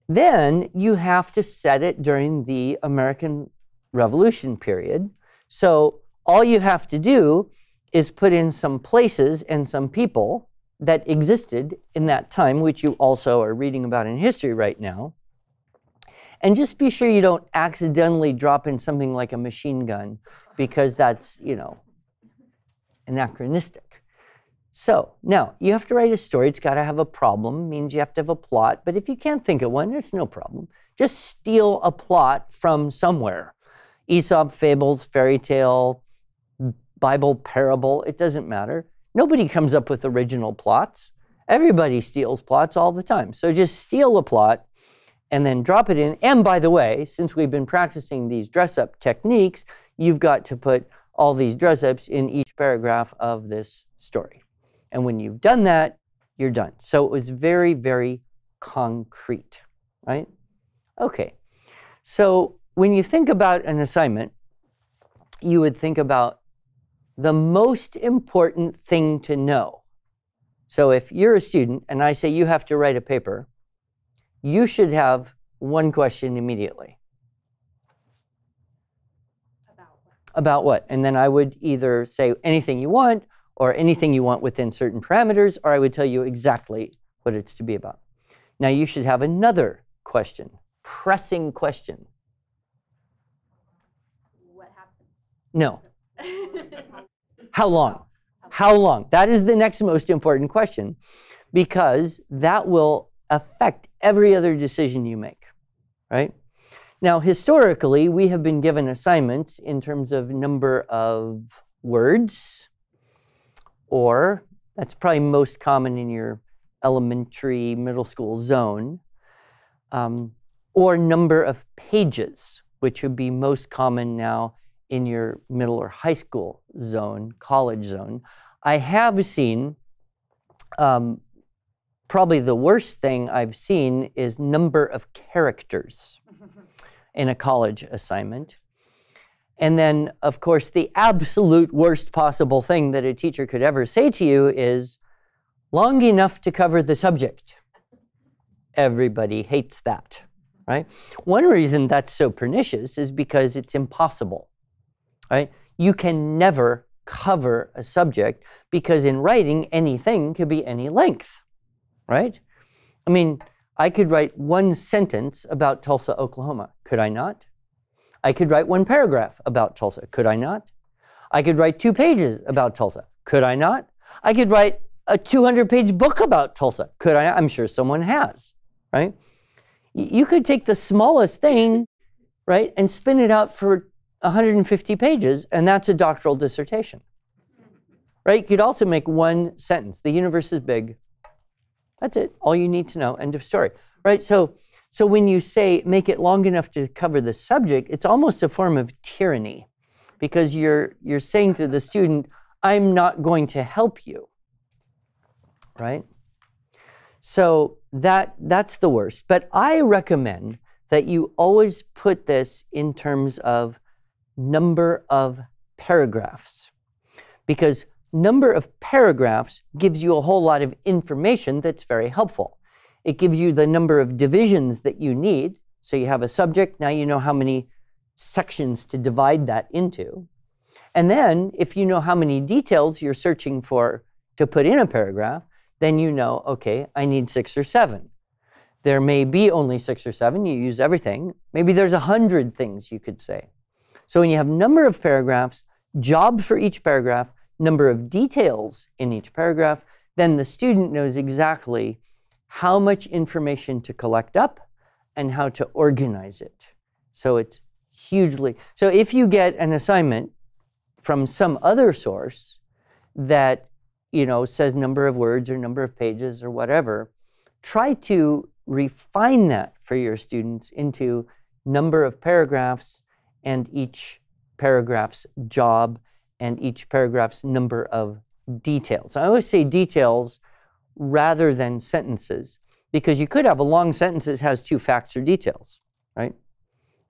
Then you have to set it during the American Revolution period. So all you have to do is put in some places and some people that existed in that time, which you also are reading about in history right now. And just be sure you don't accidentally drop in something like a machine gun, because that's, anachronistic. So now you have to write a story. It's got to have a problem, means you have to have a plot. But if you can't think of one, it's no problem. Just steal a plot from somewhere. Aesop fables, fairy tale, Bible parable, it doesn't matter. Nobody comes up with original plots. Everybody steals plots all the time. So just steal a plot and then drop it in. And by the way, since we've been practicing these dress-up techniques, you've got to put all these dress-ups in each paragraph of this story. And when you've done that, you're done. So it was very, very concrete, right? Okay. So when you think about an assignment, you would think about the most important thing to know. So if you're a student and I say you have to write a paper, you should have one question immediately. About what? And then I would either say anything you want or anything you want within certain parameters, or I would tell you exactly what it's to be about. Now you should have another question, pressing question. What happens? No. How long? How long? That is the next most important question, because that will affect every other decision you make, right? Now, historically, we have been given assignments in terms of number of words, or that's probably most common in your elementary, middle school zone, or number of pages, which would be most common now in your middle or high school zone, college zone. I have seen, probably the worst thing I've seen is number of characters. in a college assignment. And then, of course, the absolute worst possible thing that a teacher could ever say to you is, long enough to cover the subject. Everybody hates that, right? One reason that's so pernicious is because it's impossible, right? You can never cover a subject because in writing, anything could be any length, right? I mean, I could write one sentence about Tulsa, Oklahoma. Could I not? I could write one paragraph about Tulsa. Could I not? I could write 2 pages about Tulsa. Could I not? I could write a 200-page book about Tulsa. Could I? I'm sure someone has, right? You could take the smallest thing, right, and spin it out for 150 pages, and that's a doctoral dissertation, right? You could also make one sentence. The universe is big. That's it. All you need to know. End of story, right? So when you say make it long enough to cover the subject, it's almost a form of tyranny because you're saying to the student, I'm not going to help you, right? So that's the worst. But I recommend that you always put this in terms of number of paragraphs, because number of paragraphs gives you a whole lot of information that's very helpful. It gives you the number of divisions that you need. So you have a subject, now you know how many sections to divide that into. And then if you know how many details you're searching for to put in a paragraph, then you know, okay, I need 6 or 7. There may be only 6 or 7, you use everything. Maybe there's 100 things you could say. So when you have number of paragraphs, job for each paragraph, number of details in each paragraph, then the student knows exactly how much information to collect up and how to organize it. So it's hugely, so if you get an assignment from some other source that, you know, says number of words or number of pages or whatever, try to refine that for your students into number of paragraphs and each paragraph's job and each paragraph's number of details. I always say details rather than sentences, because you could have a long sentence that has 2 facts or details, right?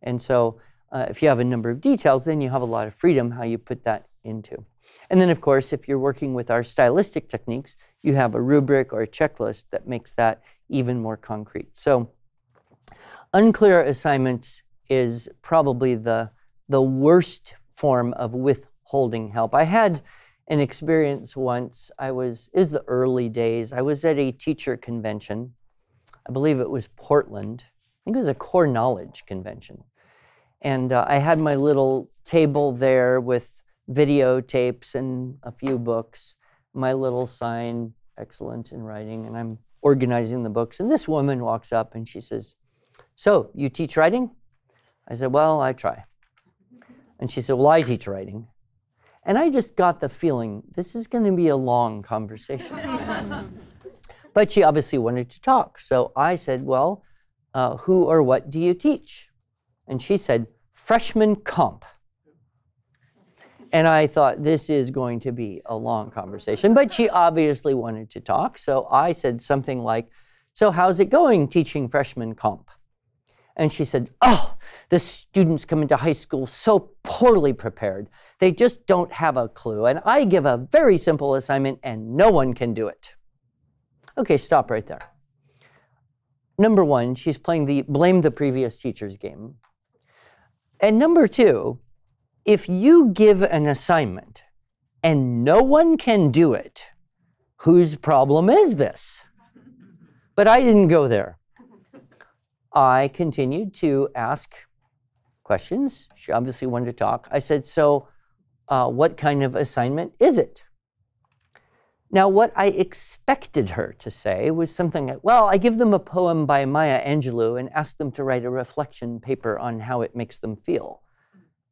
And so if you have a number of details, then you have a lot of freedom how you put that into. And then, of course, if you're working with our stylistic techniques, you have a rubric or a checklist that makes that even more concrete. So unclear assignments is probably the worst form of withholding help. I had an experience once. It was the early days. I was at a teacher convention. I believe it was Portland. I think it was a core knowledge convention. And I had my little table there with videotapes and a few books, my little sign, excellence in writing, and I'm organizing the books. And this woman walks up and she says, "So, you teach writing?" I said, "Well, I try." And she said, "Well, I teach writing." And I just got the feeling this is going to be a long conversation. But she obviously wanted to talk. So I said, "Well, who or what do you teach?" And she said, "Freshman comp." And I thought, this is going to be a long conversation. But she obviously wanted to talk. So I said something like, "So how's it going teaching freshman comp?" And she said, "Oh, the students come into high school so poorly prepared. They just don't have a clue. And I give a very simple assignment and no one can do it." Okay, stop right there. Number one, she's playing the blame the previous teacher's game. And number two, if you give an assignment and no one can do it, whose problem is this? But I didn't go there. I continued to ask questions. She obviously wanted to talk. I said, "So what kind of assignment is it?" Now, what I expected her to say was something like, "Well, I give them a poem by Maya Angelou and ask them to write a reflection paper on how it makes them feel,"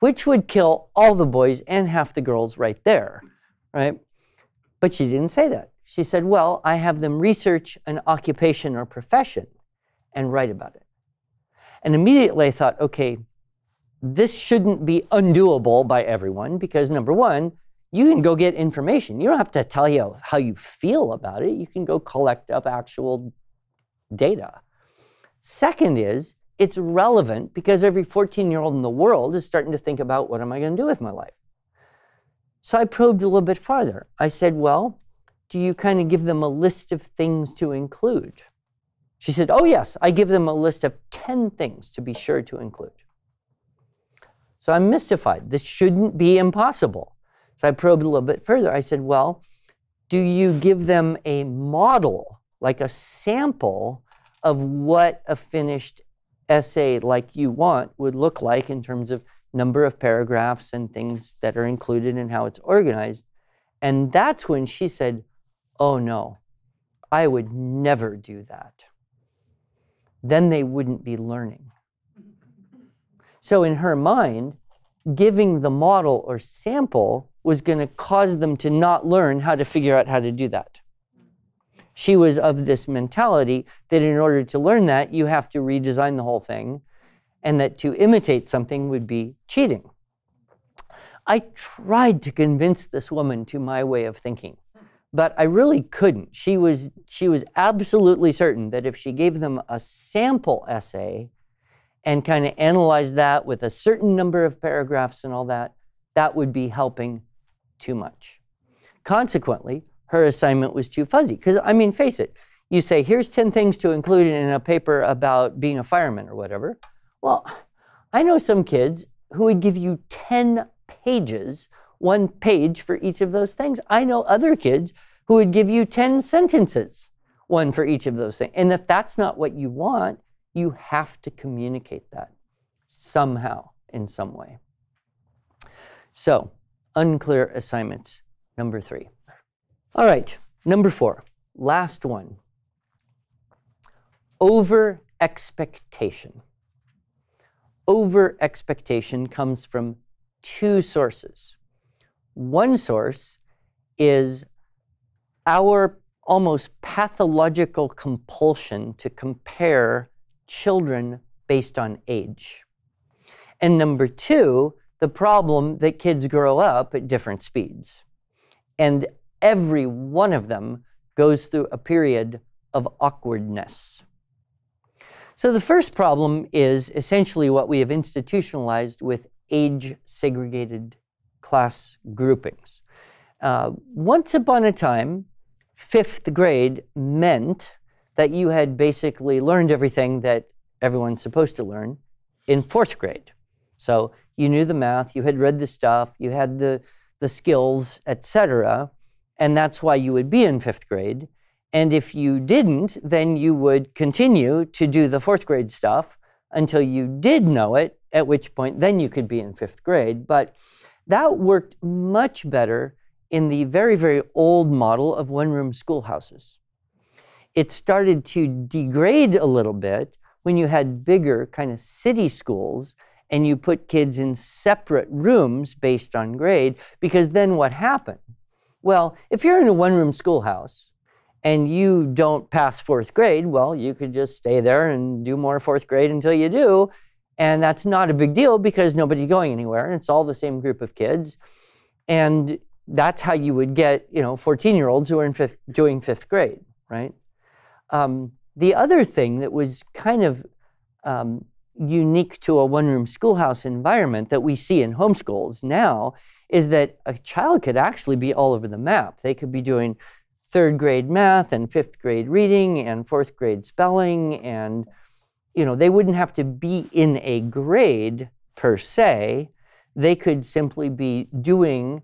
which would kill all the boys and half the girls right there, right? But she didn't say that. She said, "Well, I have them research an occupation or profession and write about it." And immediately I thought, okay, this shouldn't be undoable by everyone because number one, you can go get information. You don't have to tell you how you feel about it. You can go collect up actual data. Second is, it's relevant because every 14-year-old in the world is starting to think about, what am I going to do with my life? So I probed a little bit farther. I said, well, do you kind of give them a list of things to include? She said, oh yes, I give them a list of 10 things to be sure to include. So I'm mystified. This shouldn't be impossible. So I probed a little bit further. I said, well, do you give them a model, like a sample of what a finished essay like you want would look like in terms of number of paragraphs and things that are included and how it's organized? And that's when she said, oh no, I would never do that. Then they wouldn't be learning. So in her mind, giving the model or sample was going to cause them to not learn how to figure out how to do that. She was of this mentality that in order to learn that, you have to redesign the whole thing, and that to imitate something would be cheating. I tried to convince this woman to my way of thinking, but I really couldn't. She was absolutely certain that if she gave them a sample essay and kind of analyzed that with a certain number of paragraphs and all that, that would be helping too much. Consequently, her assignment was too fuzzy. Because, I mean, face it, you say, here's 10 things to include in a paper about being a fireman or whatever. Well, I know some kids who would give you 10 pages, 1 page for each of those things. I know other kids who would give you 10 sentences, 1 for each of those things. And if that's not what you want, you have to communicate that somehow, in some way. So, unclear assignments, number 3. All right, number 4, last one. Over-expectation. Over-expectation comes from 2 sources. One source is our almost pathological compulsion to compare children based on age. And number 2, the problem that kids grow up at different speeds. And every one of them goes through a period of awkwardness. So the first problem is essentially what we have institutionalized with age-segregated class groupings. Once upon a time, 5th grade meant that you had basically learned everything that everyone's supposed to learn in 4th grade. So you knew the math, you had read the stuff, you had the skills, etc., and that's why you would be in 5th grade. And if you didn't, then you would continue to do the 4th grade stuff until you did know it, at which point then you could be in 5th grade. But that worked much better in the very, very old model of one-room schoolhouses. It started to degrade a little bit when you had bigger kind of city schools and you put kids in separate rooms based on grade, because then what happened? Well, if you're in a one-room schoolhouse and you don't pass 4th grade, well, you could just stay there and do more 4th grade until you do, and that's not a big deal because nobody's going anywhere, and it's all the same group of kids. And that's how you would get, 14-year-olds who are doing 5th grade, right? The other thing that was kind of unique to a one-room schoolhouse environment that we see in homeschools now is that a child could actually be all over the map. They could be doing 3rd grade math and 5th grade reading and 4th grade spelling, and they wouldn't have to be in a grade per se. They could simply be doing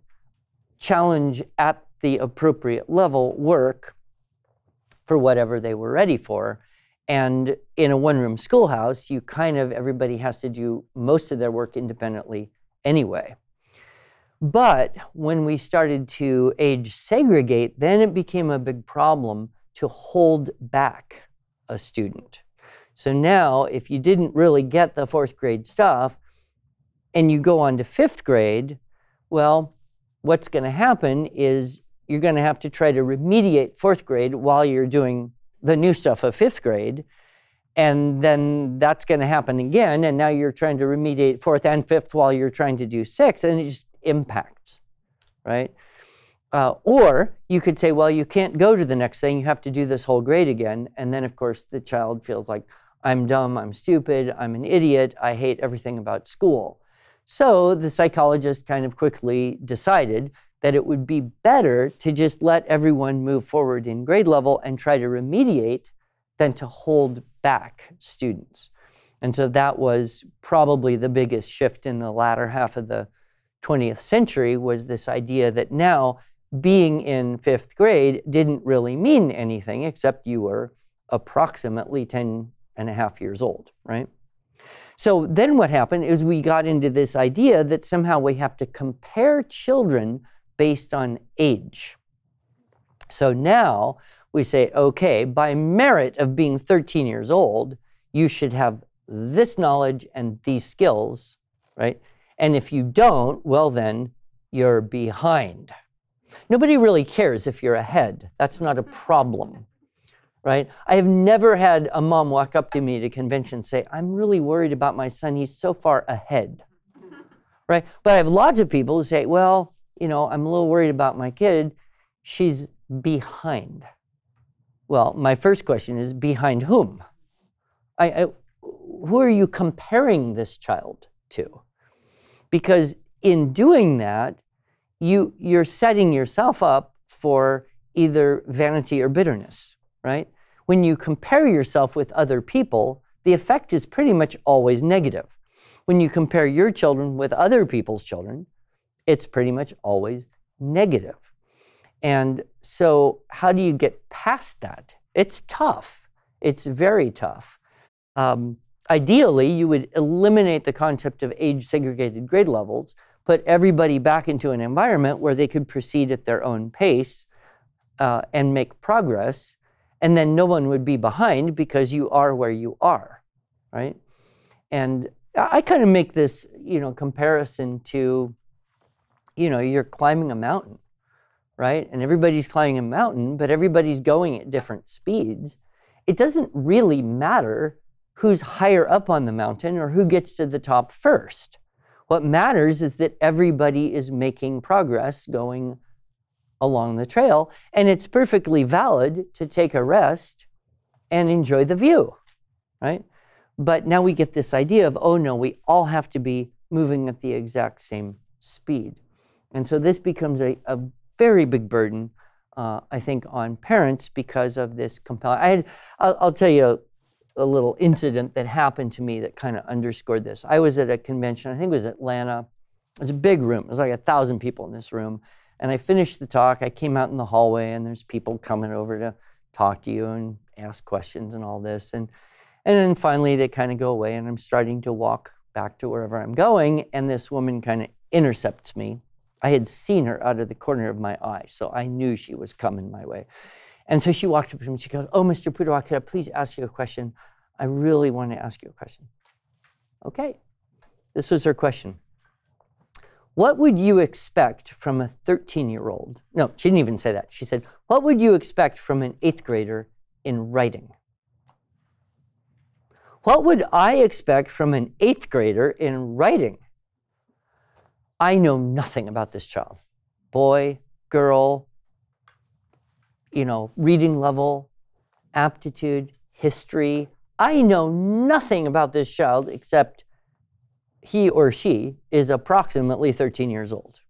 challenge at the appropriate level work for whatever they were ready for. And in a one-room schoolhouse, everybody has to do most of their work independently anyway. But when we started to age segregate, then it became a big problem to hold back a student. So now, if you didn't really get the 4th grade stuff and you go on to 5th grade, well, what's going to happen is you're going to have to try to remediate 4th grade while you're doing the new stuff of 5th grade. And then that's going to happen again. And now you're trying to remediate 4th and 5th while you're trying to do 6th. And it just impacts, right? Or you could say, well, you can't go to the next thing. You have to do this whole grade again. And then, of course, the child feels like, I'm dumb, I'm stupid, I'm an idiot, I hate everything about school. So the psychologist kind of quickly decided that it would be better to just let everyone move forward in grade level and try to remediate than to hold back students. And so that was probably the biggest shift in the latter half of the 20th century, was this idea that now being in 5th grade didn't really mean anything except you were approximately 10 and a half years old, right? So then what happened is we got into this idea that somehow we have to compare children based on age. So now we say, okay, by merit of being 13 years old, you should have this knowledge and these skills, right? And if you don't, well, then you're behind. Nobody really cares if you're ahead. That's not a problem, right? I have never had a mom walk up to me at a convention and say, I'm really worried about my son. He's so far ahead, right? But I have lots of people who say, well, you know, I'm a little worried about my kid. She's behind. Well, my first question is, behind whom? Who are you comparing this child to? Because in doing that, you're setting yourself up for either vanity or bitterness, right? When you compare yourself with other people, the effect is pretty much always negative. When you compare your children with other people's children, it's pretty much always negative. And so how do you get past that? It's tough. It's very tough. Ideally, you would eliminate the concept of age-segregated grade levels, put everybody back into an environment where they could proceed at their own pace and make progress, and then no one would be behind because you are where you are, right? And I kind of make this, comparison to, you're climbing a mountain, right? And everybody's climbing a mountain, but everybody's going at different speeds. It doesn't really matter who's higher up on the mountain or who gets to the top first. What matters is that everybody is making progress going along the trail, and it's perfectly valid to take a rest and enjoy the view, right? But now we get this idea of, oh no, we all have to be moving at the exact same speed. And so this becomes a very big burden, I think, on parents because of this compelling. I'll tell you a little incident that happened to me that kind of underscored this. I was at a convention, I think it was Atlanta. It was a big room. It was like 1,000 people in this room. And I finished the talk. I came out in the hallway, and there's people coming over to talk to you and ask questions and all this. And then finally, they kind of go away, and I'm starting to walk back to wherever I'm going, and this woman kind of intercepts me. I had seen her out of the corner of my eye, so I knew she was coming my way. And so she walked up to me, and she goes, oh, Mr. Pudewa, could I please ask you a question? I really want to ask you a question. Okay, this was her question. What would you expect from a 13-year-old? No, she didn't even say that. She said, what would you expect from an 8th grader in writing? What would I expect from an 8th grader in writing? I know nothing about this child. Boy, girl, reading level, aptitude, history. I know nothing about this child except he or she is approximately 13 years old.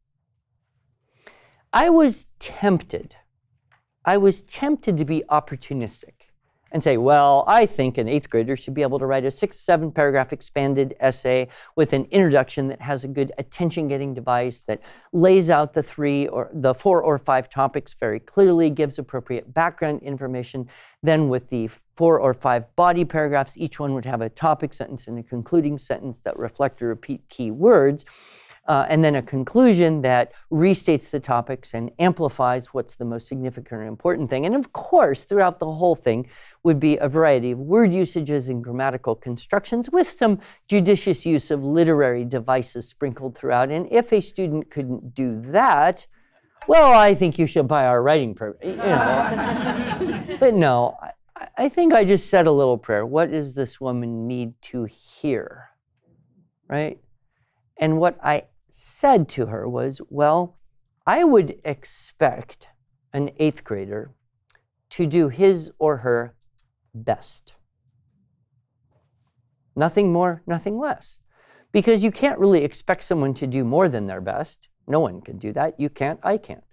I was tempted to be opportunistic and say, well, I think an 8th grader should be able to write a 6-7 paragraph expanded essay with an introduction that has a good attention-getting device that lays out the 4 or 5 topics very clearly, gives appropriate background information. Then with the 4 or 5 body paragraphs, each one would have a topic sentence and a concluding sentence that reflect or repeat key words. And then a conclusion that restates the topics and amplifies what's the most significant or important thing. And of course, throughout the whole thing would be a variety of word usages and grammatical constructions with some judicious use of literary devices sprinkled throughout. And if a student couldn't do that, well, I think you should buy our writing program. But no, I think I just said a little prayer. What does this woman need to hear, right? And what I said to her was, well, I would expect an 8th grader to do his or her best. Nothing more, nothing less. Because you can't really expect someone to do more than their best. No one can do that. You can't, I can't.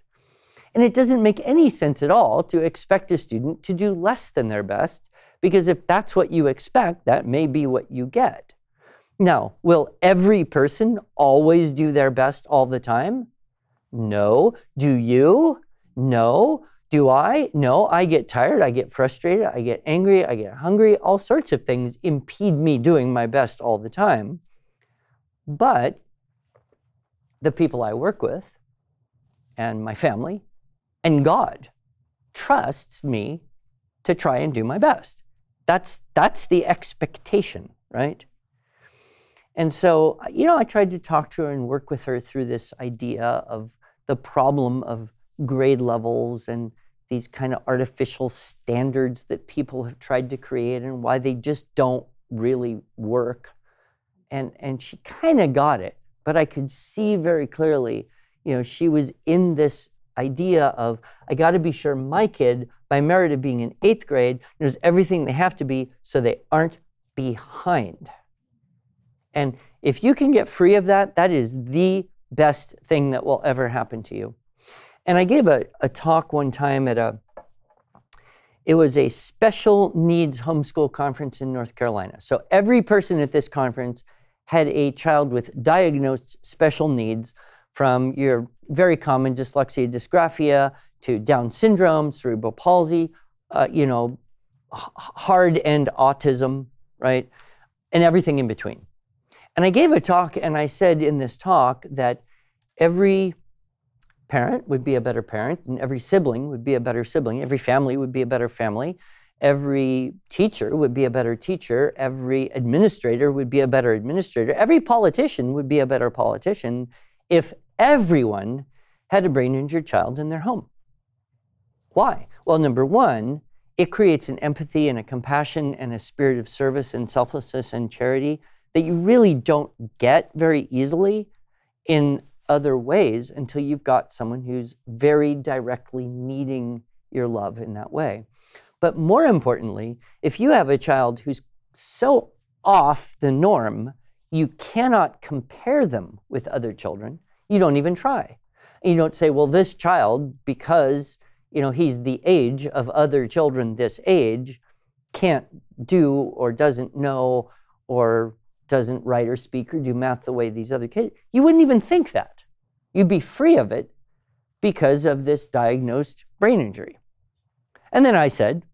And it doesn't make any sense at all to expect a student to do less than their best, because if that's what you expect, that may be what you get. Now, will every person always do their best all the time? No. Do you? No. Do I? No. I get tired, I get frustrated, I get angry, I get hungry. All sorts of things impede me doing my best all the time. But the people I work with and my family and God trusts me to try and do my best. That's the expectation, right? And so, I tried to talk to her and work with her through this idea of the problem of grade levels and these kind of artificial standards that people have tried to create and why they just don't really work. And she kind of got it, but I could see very clearly, she was in this idea of, I got to be sure my kid, by merit of being in 8th grade, knows everything they have to be so they aren't behind. And if you can get free of that, that is the best thing that will ever happen to you. And I gave a talk one time at it was a special needs homeschool conference in North Carolina. So every person at this conference had a child with diagnosed special needs, from your very common dyslexia, dysgraphia, to Down syndrome, cerebral palsy, hard end autism, right? And everything in between. And I gave a talk, and I said in this talk that every parent would be a better parent, and every sibling would be a better sibling, every family would be a better family, every teacher would be a better teacher, every administrator would be a better administrator, every politician would be a better politician if everyone had a brain-injured child in their home. Why? Well, number one, it creates an empathy and a compassion and a spirit of service and selflessness and charity that you really don't get very easily in other ways until you've got someone who's very directly needing your love in that way. But more importantly, if you have a child who's so off the norm, you cannot compare them with other children. You don't even try. And you don't say, well, this child, because he's the age of other children this age, can't do or doesn't know or doesn't write or speak or do math the way these other kids. You wouldn't even think that. You'd be free of it because of this diagnosed brain injury. And then I said,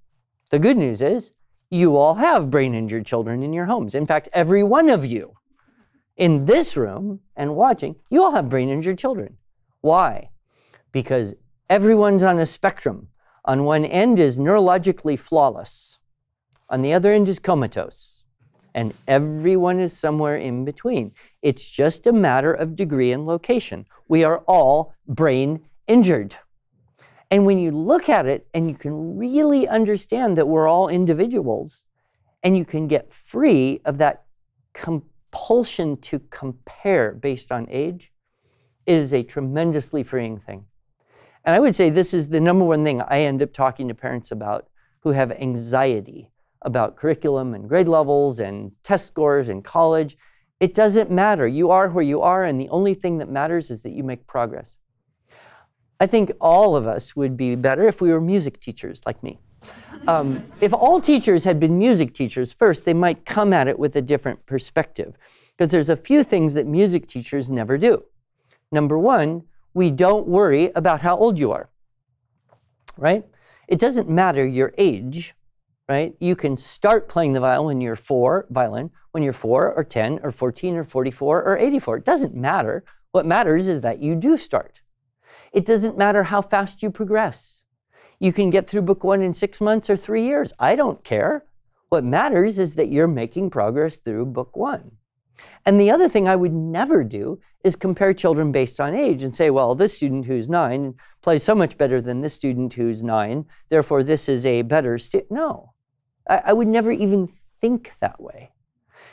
the good news is you all have brain-injured children in your homes. In fact, every one of you in this room and watching, you all have brain-injured children. Why? Because everyone's on a spectrum. On one end is neurologically flawless. On the other end is comatose. And everyone is somewhere in between. It's just a matter of degree and location. We are all brain injured. And when you look at it and you can really understand that we're all individuals, and you can get free of that compulsion to compare based on age, it is a tremendously freeing thing. And I would say this is the number one thing I end up talking to parents about who have anxiety about curriculum and grade levels and test scores in college. It doesn't matter. You are where you are, and the only thing that matters is that you make progress. I think all of us would be better if we were music teachers like me. If all teachers had been music teachers first, they might come at it with a different perspective, because there's a few things that music teachers never do. Number one, we don't worry about how old you are, right? It doesn't matter your age, right? You can start playing the violin when you're 4 or 10 or 14 or 44 or 84. It doesn't matter. What matters is that you do start. It doesn't matter how fast you progress. You can get through book 1 in 6 months or 3 years. I don't care. What matters is that you're making progress through book 1. And the other thing I would never do is compare children based on age and say, well, this student who's 9 plays so much better than this student who's 9, therefore this is a better student. No, I would never even think that way.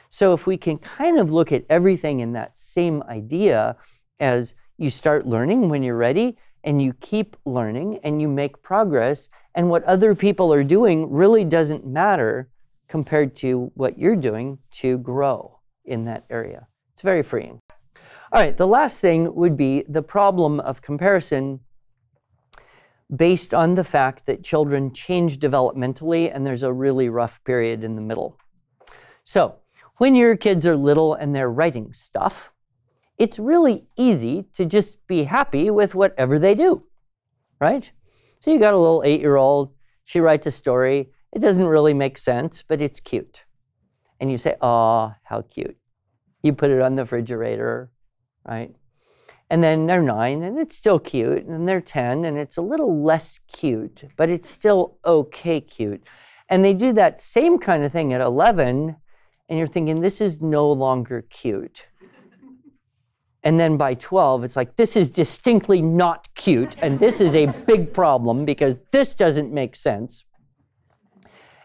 So if we can kind of look at everything in that same idea as you start learning when you're ready, and you keep learning, and you make progress, and what other people are doing really doesn't matter compared to what you're doing to grow in that area. It's very freeing. All right, the last thing would be the problem of comparison based on the fact that children change developmentally and there's a really rough period in the middle. So when your kids are little and they're writing stuff, it's really easy to just be happy with whatever they do, right? So you got a little 8-year-old, she writes a story, it doesn't really make sense, but it's cute. And you say, "Aw, how cute." You put it on the refrigerator, right? And then they're 9 and it's still cute, and then they're 10 and it's a little less cute, but it's still okay cute. And they do that same kind of thing at 11, and you're thinking, this is no longer cute. And then by 12, it's like, this is distinctly not cute, and this is a big problem because this doesn't make sense.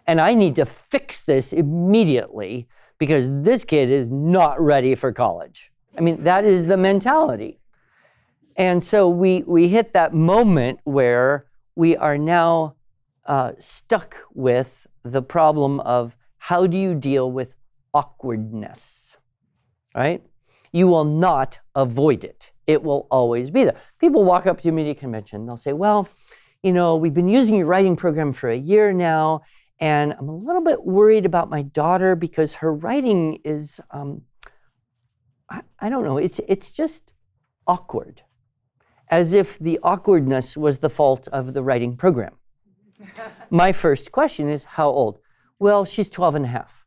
And I need to fix this immediately because this kid is not ready for college. I mean, that is the mentality. And so we hit that moment where we are now stuck with the problem of how do you deal with awkwardness, right? You will not avoid it. It will always be there. People walk up to me at a convention, they'll say, "Well, you know, we've been using your writing program for a year now, and I'm a little bit worried about my daughter because her writing is, I don't know, it's just awkward." As if the awkwardness was the fault of the writing program. My first question is, how old? "Well, she's 12 and a half.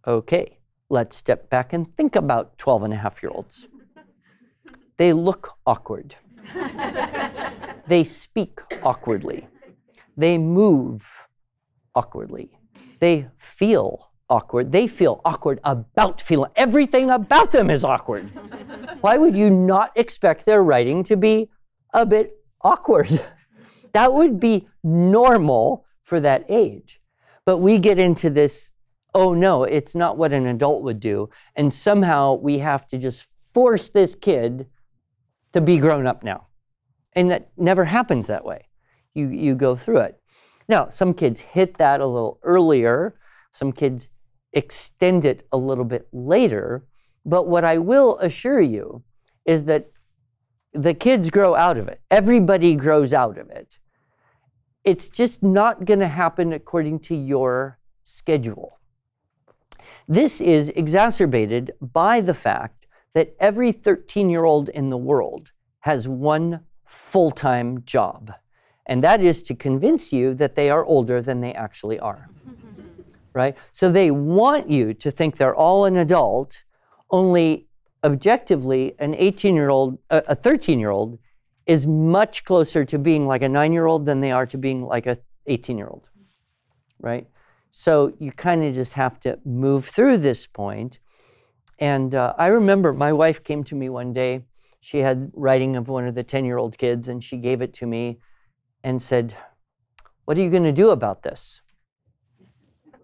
Okay, let's step back and think about 12 and a half-year-olds. They look awkward. They speak awkwardly. They move awkwardly. They feel awkward. They feel awkward about feeling. Everything about them is awkward. Why would you not expect their writing to be a bit awkward? That would be normal for that age. But we get into this, oh no, it's not what an adult would do. And somehow we have to just force this kid to be grown up now. And that never happens that way. You go through it. Now, some kids hit that a little earlier. Some kids extend it a little bit later. But what I will assure you is that the kids grow out of it. Everybody grows out of it. It's just not going to happen according to your schedule. This is exacerbated by the fact that every 13-year-old in the world has one full-time job, and that is to convince you that they are older than they actually are, right? So they want you to think they're all an adult, only objectively, an 18-year-old, a 13-year-old is much closer to being like a 9-year-old than they are to being like a 18-year-old, right? So you kind of just have to move through this point. And I remember my wife came to me one day. She had writing of one of the 10-year-old kids, and she gave it to me and said, "What are you going to do about this?"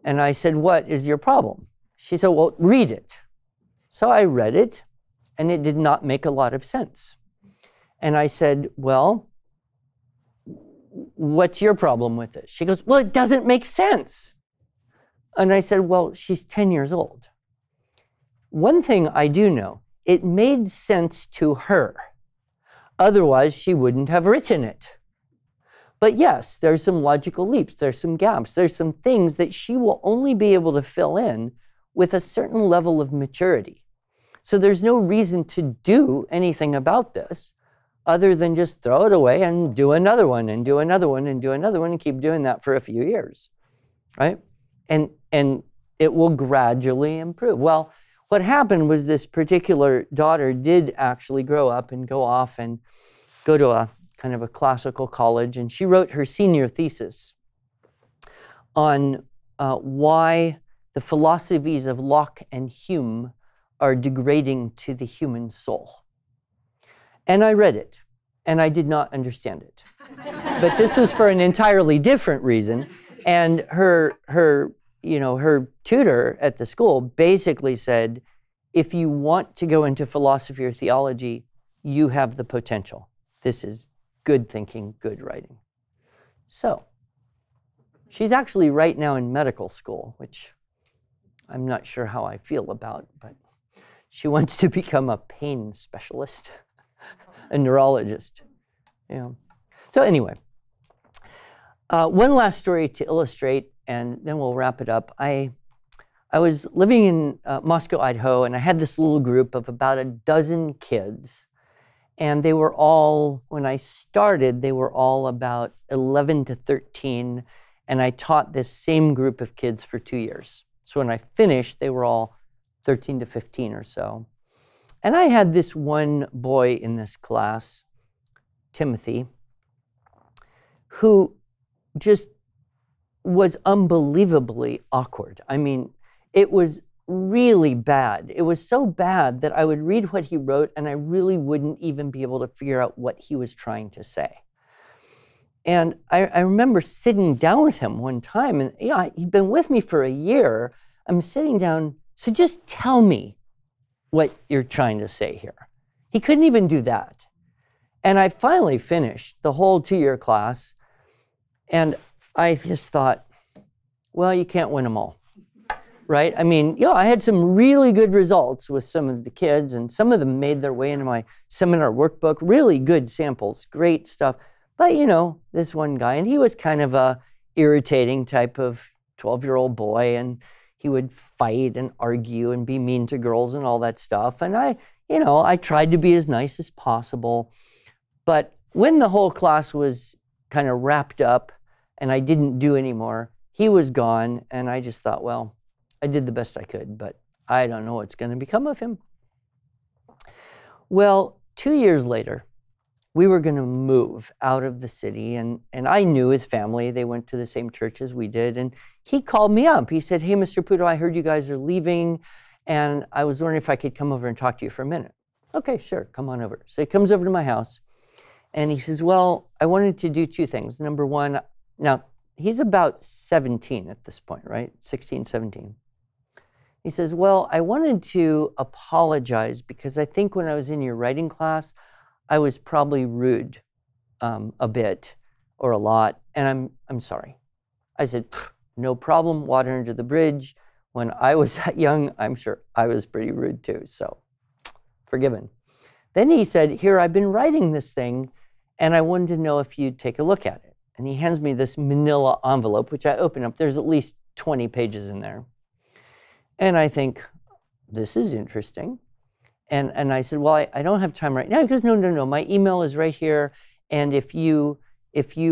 And I said, "What is your problem?" She said, "Well, read it." So I read it, and it did not make a lot of sense. And I said, "Well, what's your problem with this?" She goes, "Well, it doesn't make sense." And I said, "Well, she's 10 years old. One thing I do know, it made sense to her. Otherwise, she wouldn't have written it. But yes, there's some logical leaps, there's some gaps, there's some things that she will only be able to fill in with a certain level of maturity. So there's no reason to do anything about this other than just throw it away and do another one and do another one and do another one and keep doing that for a few years, right? And it will gradually improve." Well, what happened was this particular daughter did actually grow up and go off and go to a kind of a classical college, and she wrote her senior thesis on why the philosophies of Locke and Hume are degrading to the human soul. And I read it, and I did not understand it. But this was for an entirely different reason. And her tutor at the school basically said, if you want to go into philosophy or theology, you have the potential. This is good thinking, good writing. So She's actually right now in medical school, which I'm not sure how I feel about, but she wants to become a pain specialist, a neurologist. Yeah. So anyway, one last story to illustrate, and then we'll wrap it up. I was living in Moscow, Idaho, and I had this little group of about a dozen kids. And they were all, when I started, they were all about 11 to 13. And I taught this same group of kids for 2 years. So when I finished, they were all 13 to 15 or so. And I had this one boy in this class, Timothy, who just was unbelievably awkward. I mean, it was really bad. It was so bad that I would read what he wrote and I really wouldn't even be able to figure out what he was trying to say. And I remember sitting down with him one time, and he'd been with me for a year. I'm sitting down, so just tell me what you're trying to say here. He couldn't even do that. And I finally finished the whole 2-year class, and I just thought, well, you can't win them all. Right? I mean, I had some really good results with some of the kids, and some of them made their way into my seminar workbook, really good samples, great stuff. But, this one guy, and he was kind of a irritating type of 12-year-old boy, and he would fight and argue and be mean to girls and all that stuff. And I tried to be as nice as possible. But when the whole class was kind of wrapped up and I didn't do anymore, he was gone, and I just thought, well, I did the best I could, but I don't know what's going to become of him. Well, 2 years later, we were going to move out of the city, and I knew his family. They went to the same church as we did, and he called me up. He said, hey, Mr. Pudewa, I heard you guys are leaving, and I was wondering if I could come over and talk to you for a minute. Okay, sure, come on over. So he comes over to my house, and he says, well, I wanted to do 2 things. Number one, now, he's about 17 at this point, right? 16, 17. He says, well, I wanted to apologize because I think when I was in your writing class, I was probably rude a bit or a lot, and I'm sorry. I said, no problem, water under the bridge. When I was that young, I'm sure I was pretty rude too, so forgiven. Then he said, here, I've been writing this thing, and I wanted to know if you'd take a look at it. And he hands me this manila envelope, which I open up. There's at least 20 pages in there. And I think, this is interesting. And I said, well, I don't have time right now. He goes, no, my email is right here. And if you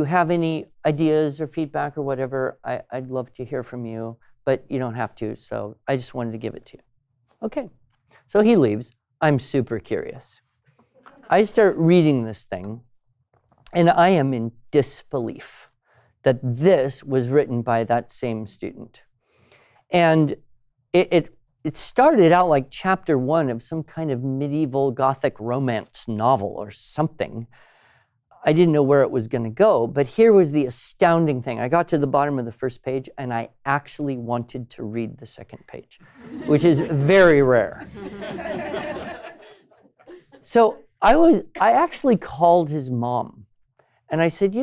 have any ideas or feedback or whatever, I'd love to hear from you, but you don't have to. So I just wanted to give it to you. Okay. So he leaves. I'm super curious. I start reading this thing, and I am in disbelief that this was written by that same student. And it started out like chapter 1 of some kind of medieval Gothic romance novel or something. I didn't know where it was going to go, but here was the astounding thing. I got to the bottom of the first page, and I actually wanted to read the second page, which is very rare. So I actually called his mom, and I said,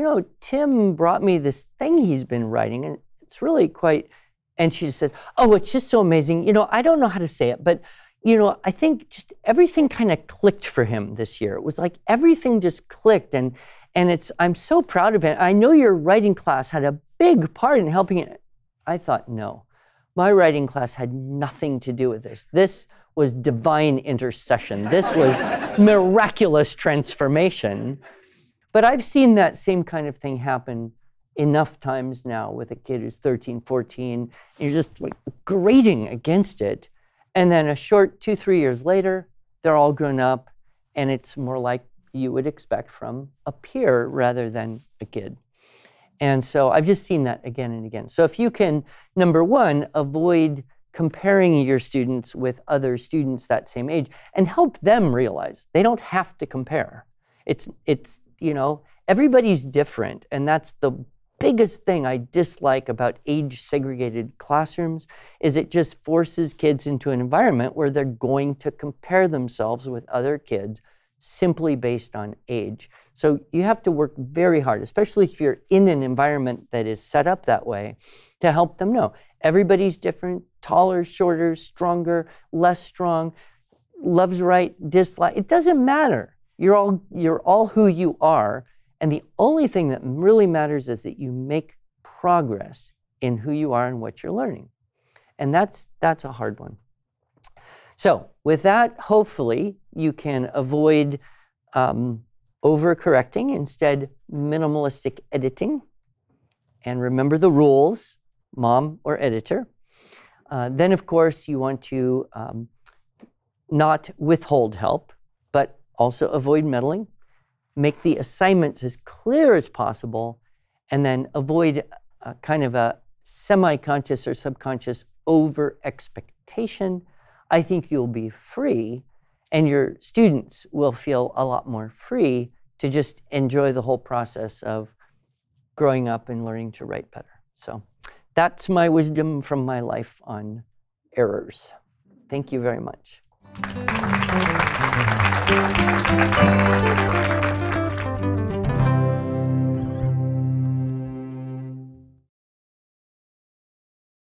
Tim brought me this thing he's been writing, and it's really quite... And she said, oh, it's just so amazing. I don't know how to say it, but, I think just everything kind of clicked for him this year. It was like everything just clicked, and I'm so proud of it. I know your writing class had a big part in helping it. I thought, no, my writing class had nothing to do with this. This was divine intercession. This was miraculous transformation. But I've seen that same kind of thing happen enough times now with a kid who's 13, 14, and you're just like grating against it. And then a short 2-3 years later, they're all grown up, and it's more like you would expect from a peer rather than a kid. And so I've just seen that again and again. So if you can, number one, avoid comparing your students with other students that same age and help them realize they don't have to compare. It's everybody's different, and that's the biggest thing I dislike about age-segregated classrooms is it just forces kids into an environment where they're going to compare themselves with other kids simply based on age. So you have to work very hard, especially if you're in an environment that is set up that way, to help them know. Everybody's different, taller, shorter, stronger, less strong, loves right, dislike. It doesn't matter. You're all who you are. And the only thing that really matters is that you make progress in who you are and what you're learning. And that's a hard one. So with that, hopefully you can avoid overcorrecting, instead minimalistic editing. And remember the rules, mom or editor. Then of course you want to not withhold help, but also avoid meddling. Make the assignments as clear as possible, and then avoid kind of a semi-conscious or subconscious over-expectation. I think you'll be free, and your students will feel a lot more free to just enjoy the whole process of growing up and learning to write better. So that's my wisdom from my life on errors. Thank you very much.